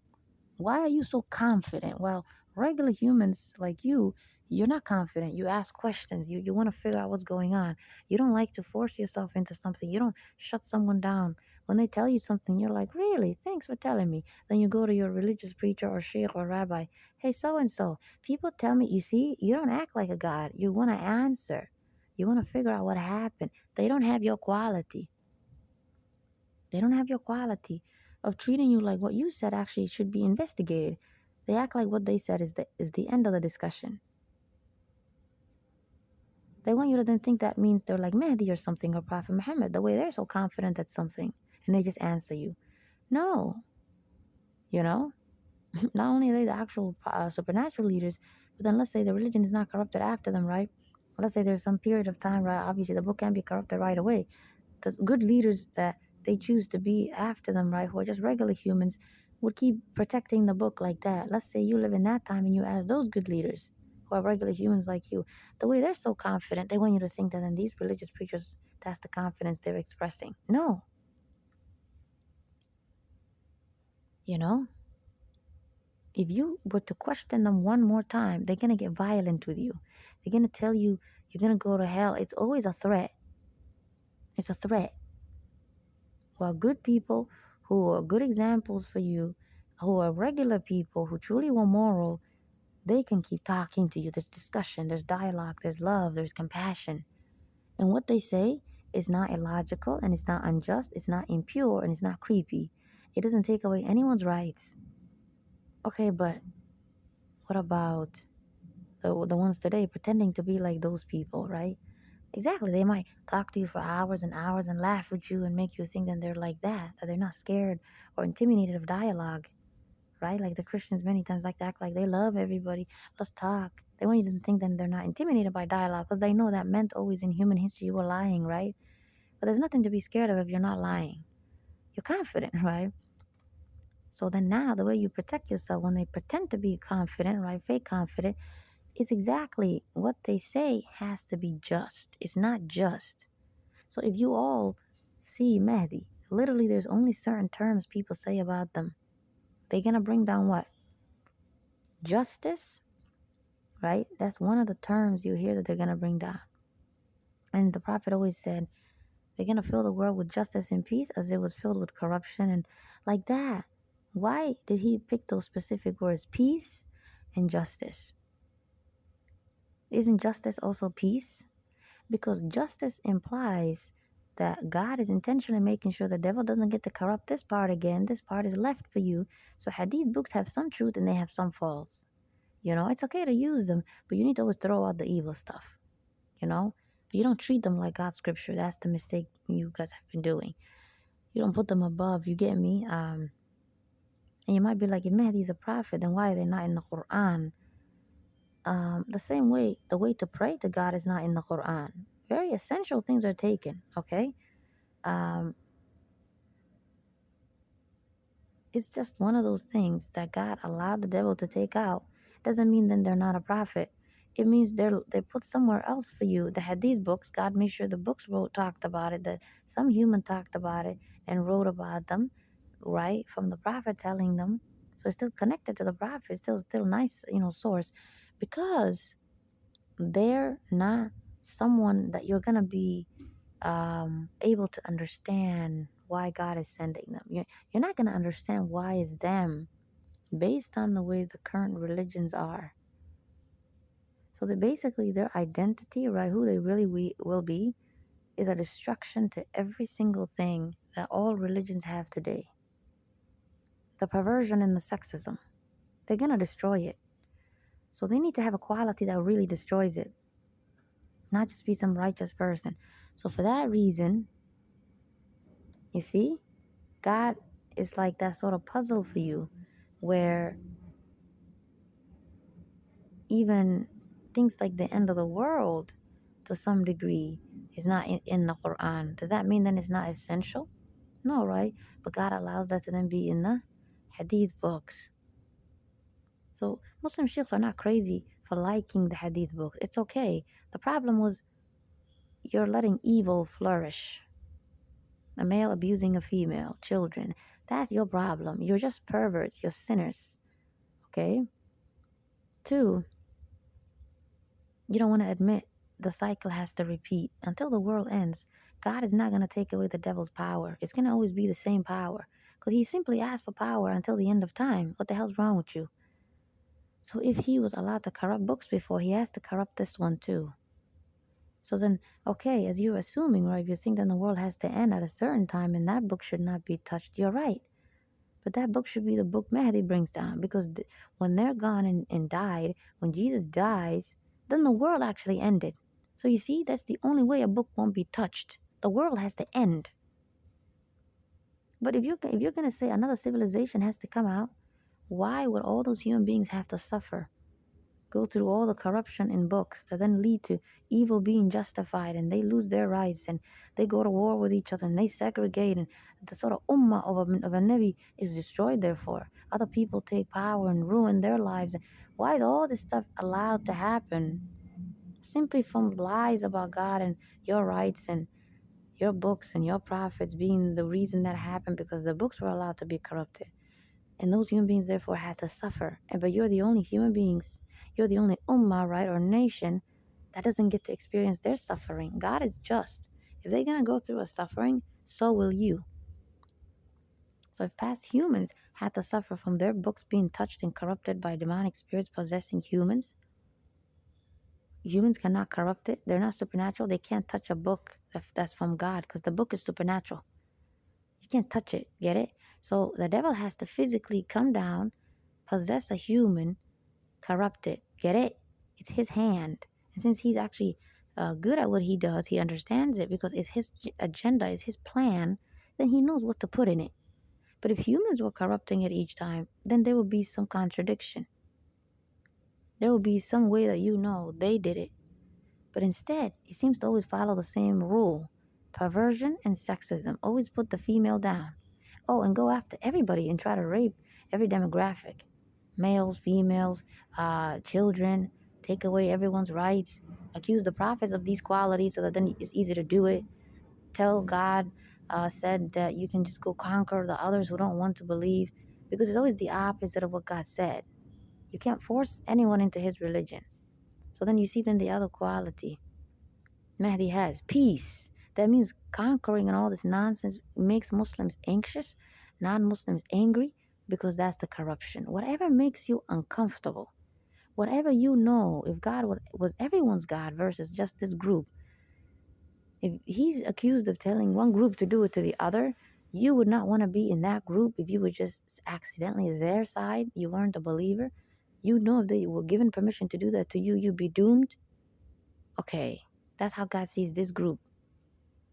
Why are you so confident? Well, regular humans like you're not confident. You ask questions. You want to figure out what's going on. You don't like to force yourself into something. You don't shut someone down When they tell you something, you're like, really? Thanks for telling me. Then you go to your religious preacher or sheikh or rabbi. Hey, so and so. People tell me, you see, you don't act like a god. You want to answer. You want to figure out what happened. They don't have your quality. They don't have your quality of treating you like what you said actually should be investigated. They act like what they said is the end of the discussion. They want you to then think that means they're like Mahdi or something or Prophet Muhammad, the way they're so confident at something, and they just answer you. No, you know, not only are they the actual supernatural leaders, but then let's say the religion is not corrupted after them, right? Let's say there's some period of time, right? Obviously, the book can't be corrupted right away. The good leaders that they choose to be after them, right, who are just regular humans, would keep protecting the book like that. Let's say you live in that time and you ask those good leaders who are regular humans like you, the way they're so confident, they want you to think that then these religious preachers, that's the confidence they're expressing. No, you know, if you were to question them one more time, they're going to get violent with you. They're going to tell you you're going to go to hell. It's always a threat. It's a threat. While good people who are good examples for you, who are regular people who truly were moral, they can keep talking to you. There's discussion, there's dialogue, there's love, there's compassion. And what they say is not illogical and it's not unjust, it's not impure and it's not creepy. It doesn't take away anyone's rights. Okay, but what about the ones today pretending to be like those people, right? Exactly. They might talk to you for hours and hours and laugh with you and make you think that they're like that they're not scared or intimidated of dialogue, right? Like the Christians many times like to act like they love everybody. Let's talk. They want you to think that they're not intimidated by dialogue because they know that meant always in human history you were lying, right? But there's nothing to be scared of if you're not lying. You're confident, right? So then now the way you protect yourself when they pretend to be confident, right? Fake confident, is exactly what they say has to be just. It's not just. So if you all see Mahdi, literally there's only certain terms people say about them. They're going to bring down what? Justice, right? That's one of the terms you hear that they're going to bring down. And the Prophet always said, they're going to fill the world with justice and peace as it was filled with corruption and like that. Why did he pick those specific words, peace and justice? Isn't justice also peace? Because justice implies that God is intentionally making sure the devil doesn't get to corrupt this part again. This part is left for you. So hadith books have some truth and they have some false. It's okay to use them, but you need to always throw out the evil stuff, But you don't treat them like God's scripture. That's the mistake you guys have been doing. You don't put them above, you get me? And you might be like, if Mahdi is a prophet, then why are they not in the Qur'an? The same way, the way to pray to God is not in the Qur'an. Very essential things are taken, okay? Um, it's just one of those things that God allowed the devil to take out. Doesn't mean then they're not a prophet. It means they're put somewhere else for you. The Hadith books, God made sure the books talked about it, that some human talked about it and wrote about them, right? From the prophet telling them. So it's still connected to the prophet. It's still nice, source. Because they're not someone that you're gonna be able to understand why God is sending them. You're not gonna understand why it's them based on the way the current religions are. So that basically their identity, right, who they really will be, is a destruction to every single thing that all religions have today. The perversion and the sexism, they're gonna destroy it. So they need to have a quality that really destroys it, not just be some righteous person. So for that reason, you see, God is like that sort of puzzle for you where even things like the end of the world to some degree is not in the Quran. Does that mean then it's not essential? No, right? But God allows that to then be in the Hadith books. So Muslim sheikhs are not crazy for liking the Hadith books. It's okay. The problem was you're letting evil flourish. A male abusing a female, children. That's your problem. You're just perverts. You're sinners. Okay? 2, you don't want to admit the cycle has to repeat until the world ends. God is not going to take away the devil's power. It's going to always be the same power. Because he simply asked for power until the end of time. What the hell's wrong with you? So if he was allowed to corrupt books before, he has to corrupt this one too. So then, okay, as you're assuming, right, if you think that the world has to end at a certain time and that book should not be touched, you're right. But that book should be the book Mahdi brings down, because when they're gone and died, when Jesus dies, then the world actually ended. So you see, that's the only way a book won't be touched. The world has to end. But if you're going to say another civilization has to come out, why would all those human beings have to suffer? Go through all the corruption in books that then lead to evil being justified, and they lose their rights, and they go to war with each other, and they segregate, and the sort of ummah of a Nabi is destroyed. Therefore, other people take power and ruin their lives. Why is all this stuff allowed to happen? Simply from lies about God and your rights and your books and your prophets being the reason that happened, because the books were allowed to be corrupted. And those human beings therefore had to suffer. But you're the only human beings, you're the only ummah, right, or nation that doesn't get to experience their suffering. God is just. If they're going to go through a suffering, so will you. So if past humans had to suffer from their books being touched and corrupted by demonic spirits possessing humans, humans cannot corrupt it. They're not supernatural. They can't touch a book that's from God, because the book is supernatural. You can't touch it. Get it? So the devil has to physically come down, possess a human, corrupt it. Get it? It's his hand. And since he's actually good at what he does, he understands it because it's his agenda, it's his plan, then he knows what to put in it. But if humans were corrupting it each time, then there would be some contradiction. There will be some way that they did it. But instead, he seems to always follow the same rule. Perversion and sexism. Always put the female down. Oh, and go after everybody and try to rape every demographic. Males, females, children. Take away everyone's rights. Accuse the prophets of these qualities so that then it's easy to do it. Tell God said that you can just go conquer the others who don't want to believe. Because it's always the opposite of what God said. You can't force anyone into his religion. So then you see then the other quality Mahdi has. Peace. That means conquering and all this nonsense makes Muslims anxious, non-Muslims angry, because that's the corruption. Whatever makes you uncomfortable, whatever if God was everyone's God versus just this group, if he's accused of telling one group to do it to the other, you would not want to be in that group if you were just accidentally their side, you weren't a believer. You know if they were given permission to do that to you, you'd be doomed. Okay, that's how God sees this group.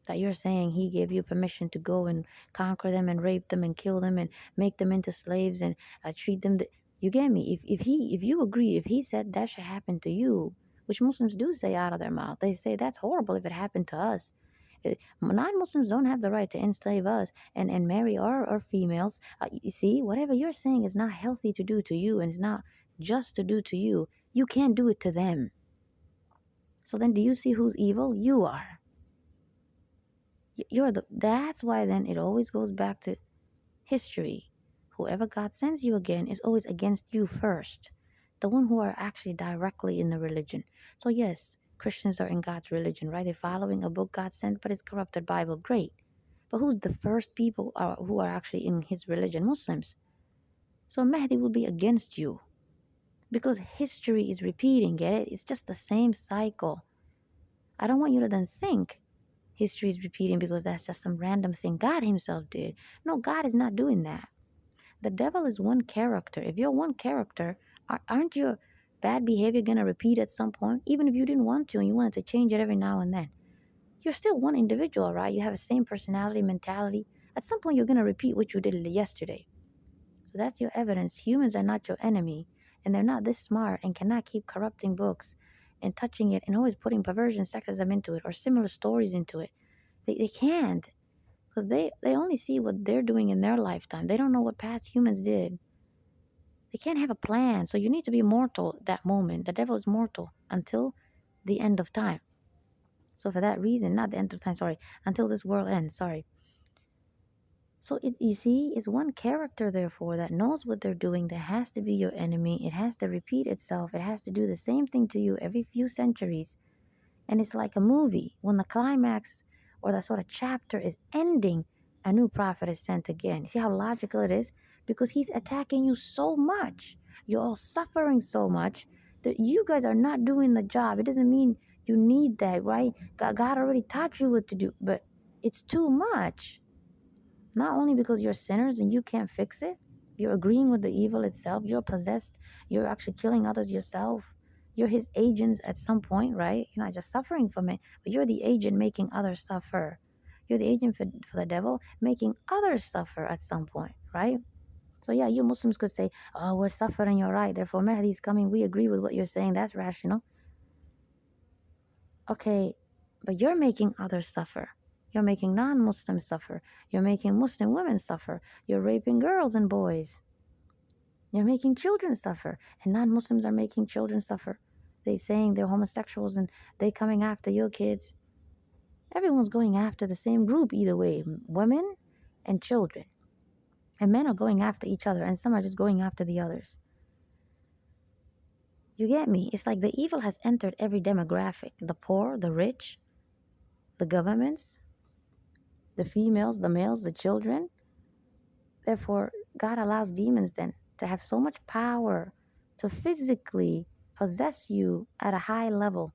That you're saying he gave you permission to go and conquer them and rape them and kill them and make them into slaves and treat them. You get me? If you agree, if he said that should happen to you, which Muslims do say out of their mouth, they say that's horrible if it happened to us. Non-Muslims don't have the right to enslave us and marry our females. You see, whatever you're saying is not healthy to do to you and it's not just to do to you. You can't do it to them. So then do you see who's evil? You are. That's why then it always goes back to history. Whoever God sends you again is always against you first. The one who are actually directly in the religion. So yes, Christians are in God's religion, right? They're following a book God sent, but it's corrupted Bible. Great. But who's the first people who are actually in his religion? Muslims. So Mahdi will be against you. Because history is repeating, get it? It's just the same cycle. I don't want you to then think history is repeating because that's just some random thing God himself did. No, God is not doing that. The devil is one character. If you're one character, aren't your bad behavior going to repeat at some point? Even if you didn't want to and you wanted to change it every now and then. You're still one individual, right? You have the same personality, mentality. At some point, you're going to repeat what you did yesterday. So that's your evidence. Humans are not your enemy. And they're not this smart and cannot keep corrupting books and touching it and always putting perversion, sexism into it or similar stories into it. They can't. Because they only see what they're doing in their lifetime. They don't know what past humans did. They can't have a plan. So you need to be mortal at that moment. The devil is mortal until the end of time. So for that reason, not the end of time, sorry, until this world ends, sorry. So you see, it's one character, therefore, that knows what they're doing, that has to be your enemy. It has to repeat itself. It has to do the same thing to you every few centuries. And it's like a movie. When the climax, or that sort of chapter is ending, a new prophet is sent again. See how logical it is? Because he's attacking you so much. You're all suffering so much that you guys are not doing the job. It doesn't mean you need that, right? God already taught you what to do, but it's too much. Not only because you're sinners and you can't fix it, you're agreeing with the evil itself, you're possessed, you're actually killing others yourself. You're his agents at some point, right? You're not just suffering from it, but you're the agent making others suffer. You're the agent for the devil making others suffer at some point, right? So yeah, you Muslims could say, oh, we're suffering, you're right, therefore Mahdi's coming. We agree with what you're saying. That's rational. Okay, but you're making others suffer. You're making non-Muslims suffer. You're making Muslim women suffer. You're raping girls and boys. You're making children suffer. And non-Muslims are making children suffer. They saying they're homosexuals and they coming after your kids. Everyone's going after the same group either way. Women and children. And men are going after each other, and some are just going after the others. You get me? It's like the evil has entered every demographic. The poor, the rich, the governments, the females, the males, the children. Therefore, God allows demons then to have so much power to physically possess you at a high level.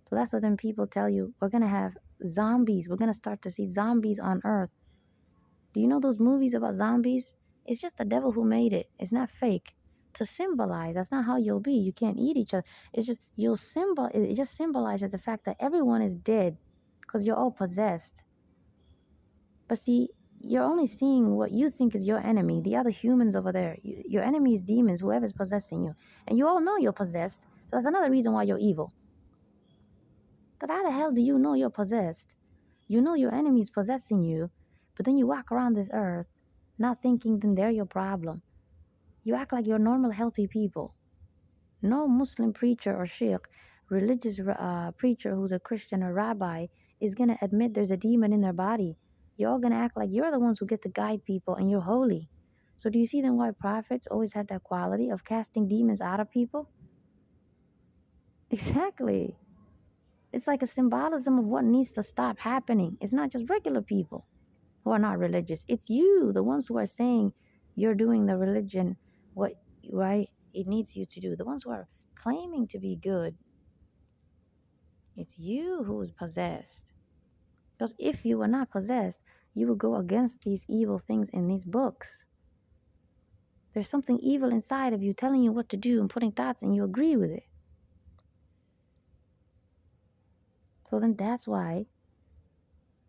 So that's what then people tell you, we're going to have zombies. We're going to start to see zombies on earth. Do you know those movies about zombies? It's just the devil who made it. It's not fake. To symbolize, that's not how you'll be. You can't eat each other. It's just, it just symbolizes the fact that everyone is dead because you're all possessed. But see, you're only seeing what you think is your enemy, the other humans over there. Your enemy is demons, whoever's possessing you. And you all know you're possessed. So that's another reason why you're evil. Because how the hell do you know you're possessed? You know your enemy is possessing you, but then you walk around this earth not thinking then they're your problem. You act like you're normal, healthy people. No Muslim preacher or sheikh, religious preacher who's a Christian or rabbi, is going to admit there's a demon in their body. You're all going to act like you're the ones who get to guide people and you're holy. So do you see then why prophets always had that quality of casting demons out of people? Exactly. It's like a symbolism of what needs to stop happening. It's not just regular people who are not religious. It's you, the ones who are saying you're doing the religion, what, right, it needs you to do. The ones who are claiming to be good. It's you who is possessed. Because if you were not possessed, you would go against these evil things in these books. There's something evil inside of you telling you what to do and putting thoughts and you agree with it. So then that's why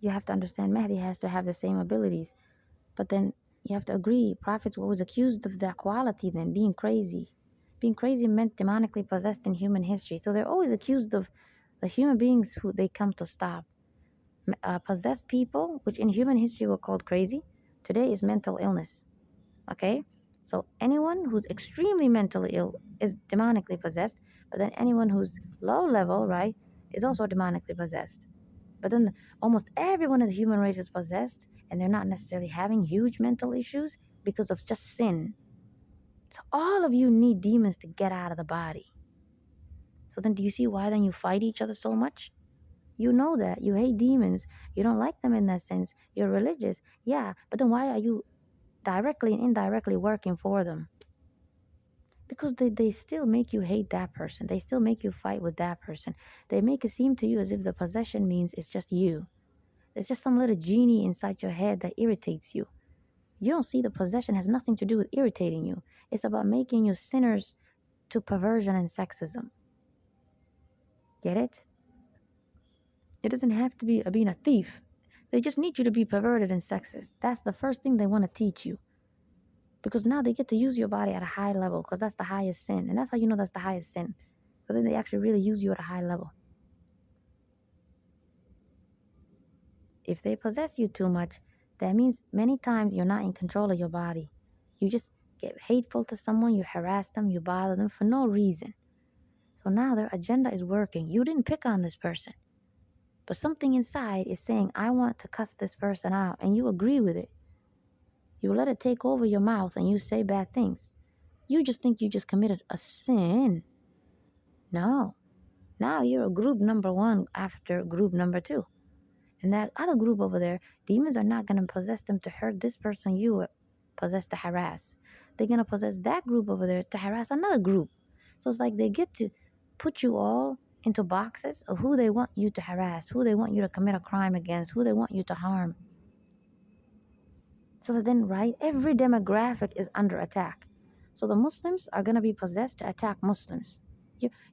you have to understand Mahdi has to have the same abilities. But then you have to agree, prophets were always accused of that quality then, being crazy. Being crazy meant demonically possessed in human history. So they're always accused of the human beings who they come to stop. Possessed people, which in human history were called crazy, today is mental illness. Okay? So anyone who's extremely mentally ill is demonically possessed, but then anyone who's low level, right, is also demonically possessed. But then almost everyone in the human race is possessed, and they're not necessarily having huge mental issues because of just sin. So all of you need demons to get out of the body. So then do you see why then you fight each other so much? You know that. You hate demons. You don't like them in that sense. You're religious. Yeah, but then why are you directly and indirectly working for them? Because they still make you hate that person. They still make you fight with that person. They make it seem to you as if the possession means it's just you. It's just some little genie inside your head that irritates you. You don't see the possession has nothing to do with irritating you. It's about making you sinners to perversion and sexism. Get it? It doesn't have to be being a thief. They just need you to be perverted and sexist. That's the first thing they want to teach you. Because now they get to use your body at a high level, because that's the highest sin. And that's how you know that's the highest sin. Because then they actually really use you at a high level. If they possess you too much, that means many times you're not in control of your body. You just get hateful to someone, you harass them, you bother them for no reason. So now their agenda is working. You didn't pick on this person. But something inside is saying, I want to cuss this person out, and you agree with it. You let it take over your mouth and you say bad things. You just think you just committed a sin. No. Now you're a group number one after group number two. And that other group over there, demons are not going to possess them to hurt this person you possess to harass. They're going to possess that group over there to harass another group. So it's like they get to put you all into boxes of who they want you to harass, who they want you to commit a crime against, who they want you to harm. So that then, right, every demographic is under attack. So the Muslims are going to be possessed to attack Muslims.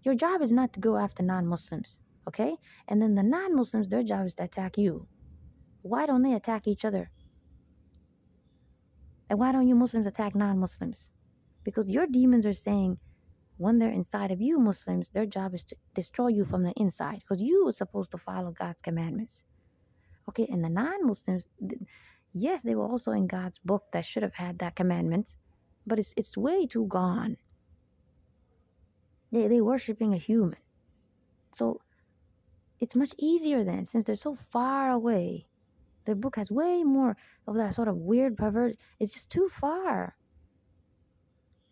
Your job is not to go after non-Muslims, okay? And then the non-Muslims, their job is to attack you. Why don't they attack each other? And why don't you Muslims attack non-Muslims? Because your demons are saying when they're inside of you Muslims, their job is to destroy you from the inside, because you were supposed to follow God's commandments. Okay, and the non-Muslims, yes, they were also in God's book that should have had that commandment, but it's way too gone. They worshiping a human. So it's much easier then, since they're so far away. Their book has way more of that sort of weird pervert. It's just too far.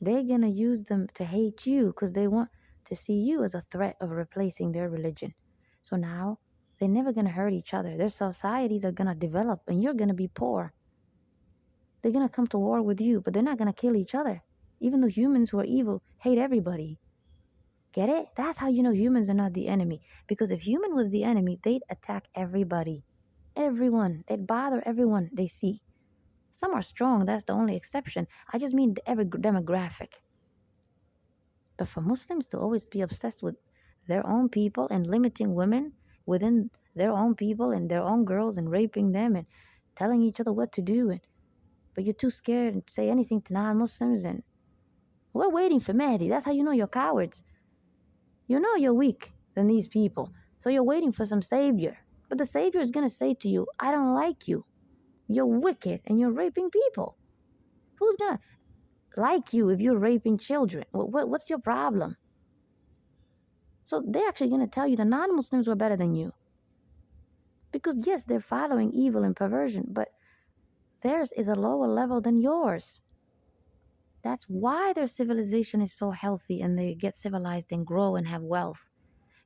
They're going to use them to hate you because they want to see you as a threat of replacing their religion. So now they're never going to hurt each other. Their societies are going to develop and you're going to be poor. They're going to come to war with you, but they're not going to kill each other. Even though humans who are evil hate everybody. Get it? That's how you know humans are not the enemy. Because if human was the enemy, they'd attack everybody. Everyone. They'd bother everyone they see. Some are strong. That's the only exception. I just mean every demographic. But for Muslims to always be obsessed with their own people and limiting women within their own people and their own girls and raping them and telling each other what to do, but you're too scared to say anything to non-Muslims, and we're waiting for Mahdi. That's how you know you're cowards. You know you're weak than these people. So you're waiting for some savior. But the savior is going to say to you, I don't like you. You're wicked and you're raping people. Who's going to like you if you're raping children? What's your problem? So they're actually going to tell you the non-Muslims were better than you. Because yes, they're following evil and perversion, but theirs is a lower level than yours. That's why their civilization is so healthy and they get civilized and grow and have wealth.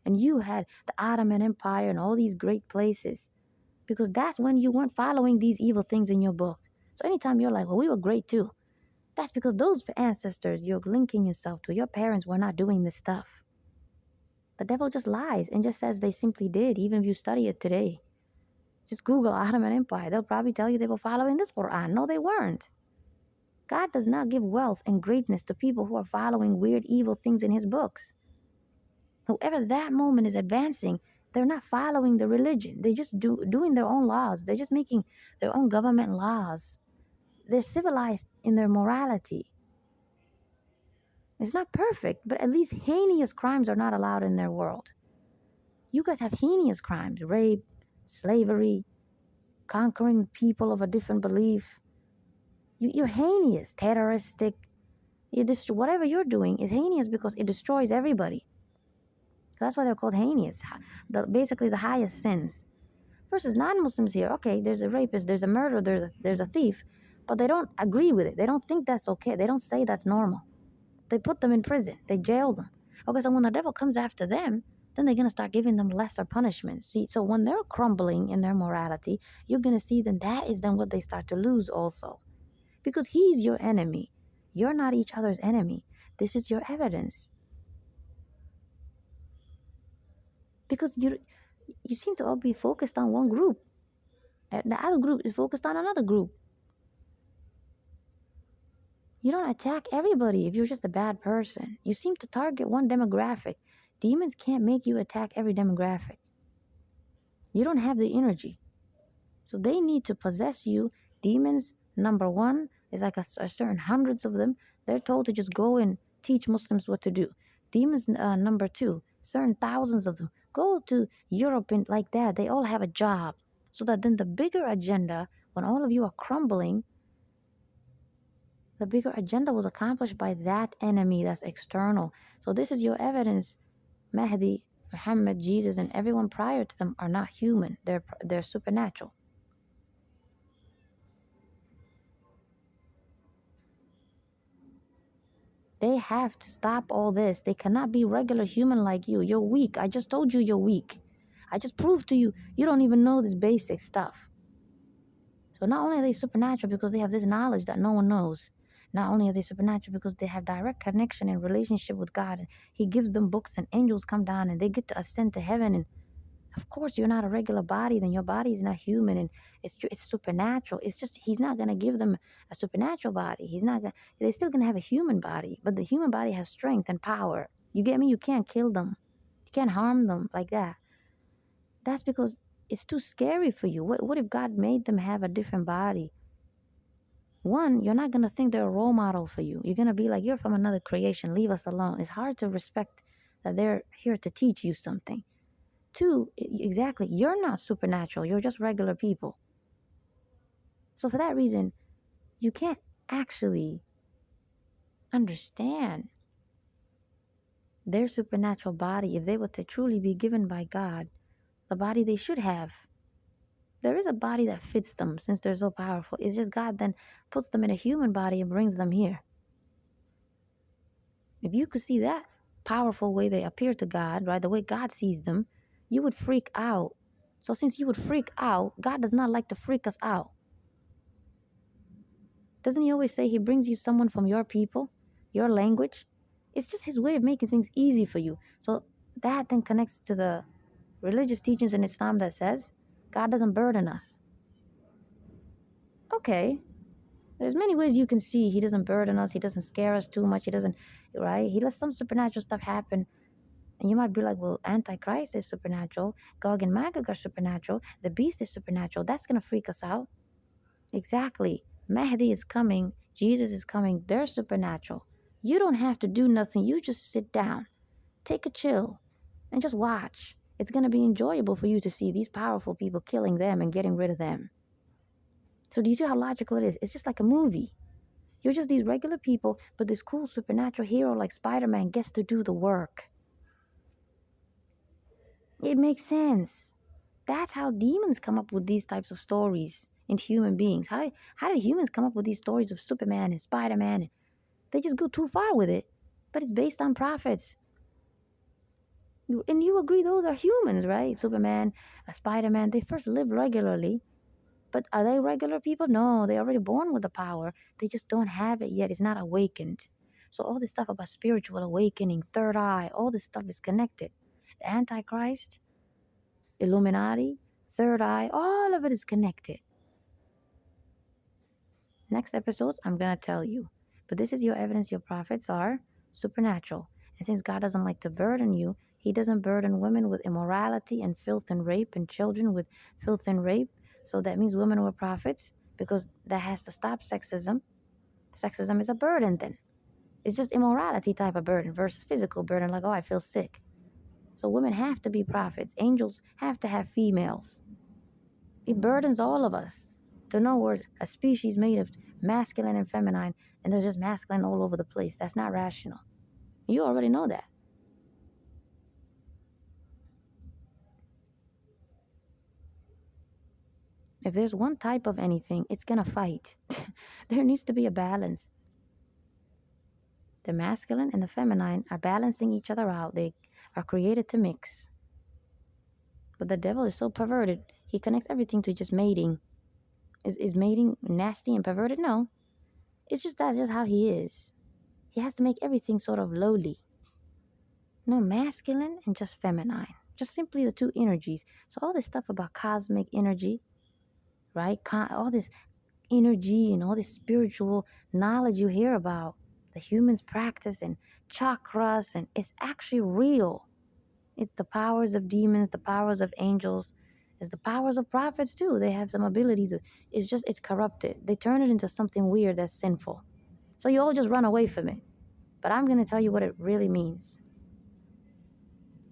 And you had the Ottoman Empire and all these great places. Because that's when you weren't following these evil things in your book. So anytime you're like, well, we were great too. That's because those ancestors you're linking yourself to, your parents were not doing this stuff. The devil just lies and just says they simply did, even if you study it today. Just Google Ottoman Empire. They'll probably tell you they were following this Qur'an. No, they weren't. God does not give wealth and greatness to people who are following weird, evil things in his books. Whoever that moment is advancing, they're not following the religion. They're just doing their own laws. They're just making their own government laws. They're civilized in their morality. It's not perfect, but at least heinous crimes are not allowed in their world. You guys have heinous crimes, rape, slavery, conquering people of a different belief. You're heinous, terroristic. Whatever you're doing is heinous because it destroys everybody. That's why they're called heinous. Basically the highest sins. Versus non-Muslims here, okay, there's a rapist, there's a murderer, there's a thief, but they don't agree with it. They don't think that's okay. They don't say that's normal. They put them in prison. They jail them. Okay, so when the devil comes after them, then they're going to start giving them lesser punishments. See, so when they're crumbling in their morality, you're going to see then that is then what they start to lose also. Because he's your enemy. You're not each other's enemy. This is your evidence. Because you seem to all be focused on one group. The other group is focused on another group. You don't attack everybody if you're just a bad person. You seem to target one demographic. Demons can't make you attack every demographic. You don't have the energy. So they need to possess you. Demons, number one, is like a certain hundreds of them. They're told to just go and teach Muslims what to do. Demons, number two, certain thousands of them. Go to Europe and like that. They all have a job. So that then the bigger agenda, when all of you are crumbling, the bigger agenda was accomplished by that enemy that's external. So this is your evidence. Mahdi, Muhammad, Jesus, and everyone prior to them are not human. They're supernatural. They have to stop all this. They cannot be regular human like you. You're weak. I just told you you're weak. I just proved to you, you don't even know this basic stuff. So not only are they supernatural because they have this knowledge that no one knows, not only are they supernatural because they have direct connection and relationship with God, and He gives them books and angels come down and they get to ascend to heaven. And of course, you're not a regular body, then your body is not human, and it's supernatural. It's just He's not gonna give them a supernatural body. He's not gonna. They're still gonna have a human body, but the human body has strength and power. You get me? You can't kill them. You can't harm them like that. That's because it's too scary for you. What if God made them have a different body? One, you're not going to think they're a role model for you. You're going to be like, you're from another creation. Leave us alone. It's hard to respect that they're here to teach you something. Two, exactly, you're not supernatural. You're just regular people. So for that reason, you can't actually understand their supernatural body if they were to truly be given by God the body they should have. There is a body that fits them since they're so powerful. It's just God then puts them in a human body and brings them here. If you could see that powerful way they appear to God, right, the way God sees them, you would freak out. So since you would freak out, God does not like to freak us out. Doesn't He always say He brings you someone from your people, your language? It's just His way of making things easy for you. So that then connects to the religious teachings in Islam that says God doesn't burden us. Okay, there's many ways you can see He doesn't burden us. He doesn't scare us too much. He doesn't, right? He lets some supernatural stuff happen. And you might be like, well, antichrist is supernatural. Gog and Magog are supernatural. The beast is supernatural. That's going to freak us out. Exactly. Mahdi is coming. Jesus is coming. They're supernatural. You don't have to do nothing. You just sit down. Take a chill and just watch. It's going to be enjoyable for you to see these powerful people killing them and getting rid of them. So do you see how logical it is? It's just like a movie. You're just these regular people, but this cool supernatural hero like Spider-Man gets to do the work. It makes sense. That's how demons come up with these types of stories in human beings. How did humans come up with these stories of Superman and Spider-Man? They just go too far with it. But it's based on prophets. And you agree those are humans, right? Superman, Spider-Man, they first live regularly. But are they regular people? No, they're already born with the power. They just don't have it yet. It's not awakened. So all this stuff about spiritual awakening, third eye, all this stuff is connected. The Antichrist, Illuminati, third eye, all of it is connected. Next episodes, I'm going to tell you. But this is your evidence your prophets are supernatural. And since God doesn't like to burden you, He doesn't burden women with immorality and filth and rape and children with filth and rape. So that means women were prophets because that has to stop sexism. Sexism is a burden then. It's just immorality type of burden versus physical burden like, oh, I feel sick. So women have to be prophets. Angels have to have females. It burdens all of us to know we're a species made of masculine and feminine, and there's just masculine all over the place. That's not rational. You already know that. If there's one type of anything, it's going to fight. There needs to be a balance. The masculine and the feminine are balancing each other out. They are created to mix. But the devil is so perverted. He connects everything to just mating. Is mating nasty and perverted? No. It's just that's just how he is. He has to make everything sort of lowly. No masculine and just feminine. Just simply the two energies. So all this stuff about cosmic energy, right? All this energy and all this spiritual knowledge you hear about, the humans practice and chakras, and it's actually real. It's the powers of demons, the powers of angels. It's the powers of prophets too. They have some abilities. It's corrupted. They turn it into something weird that's sinful. So you all just run away from it. But I'm going to tell you what it really means.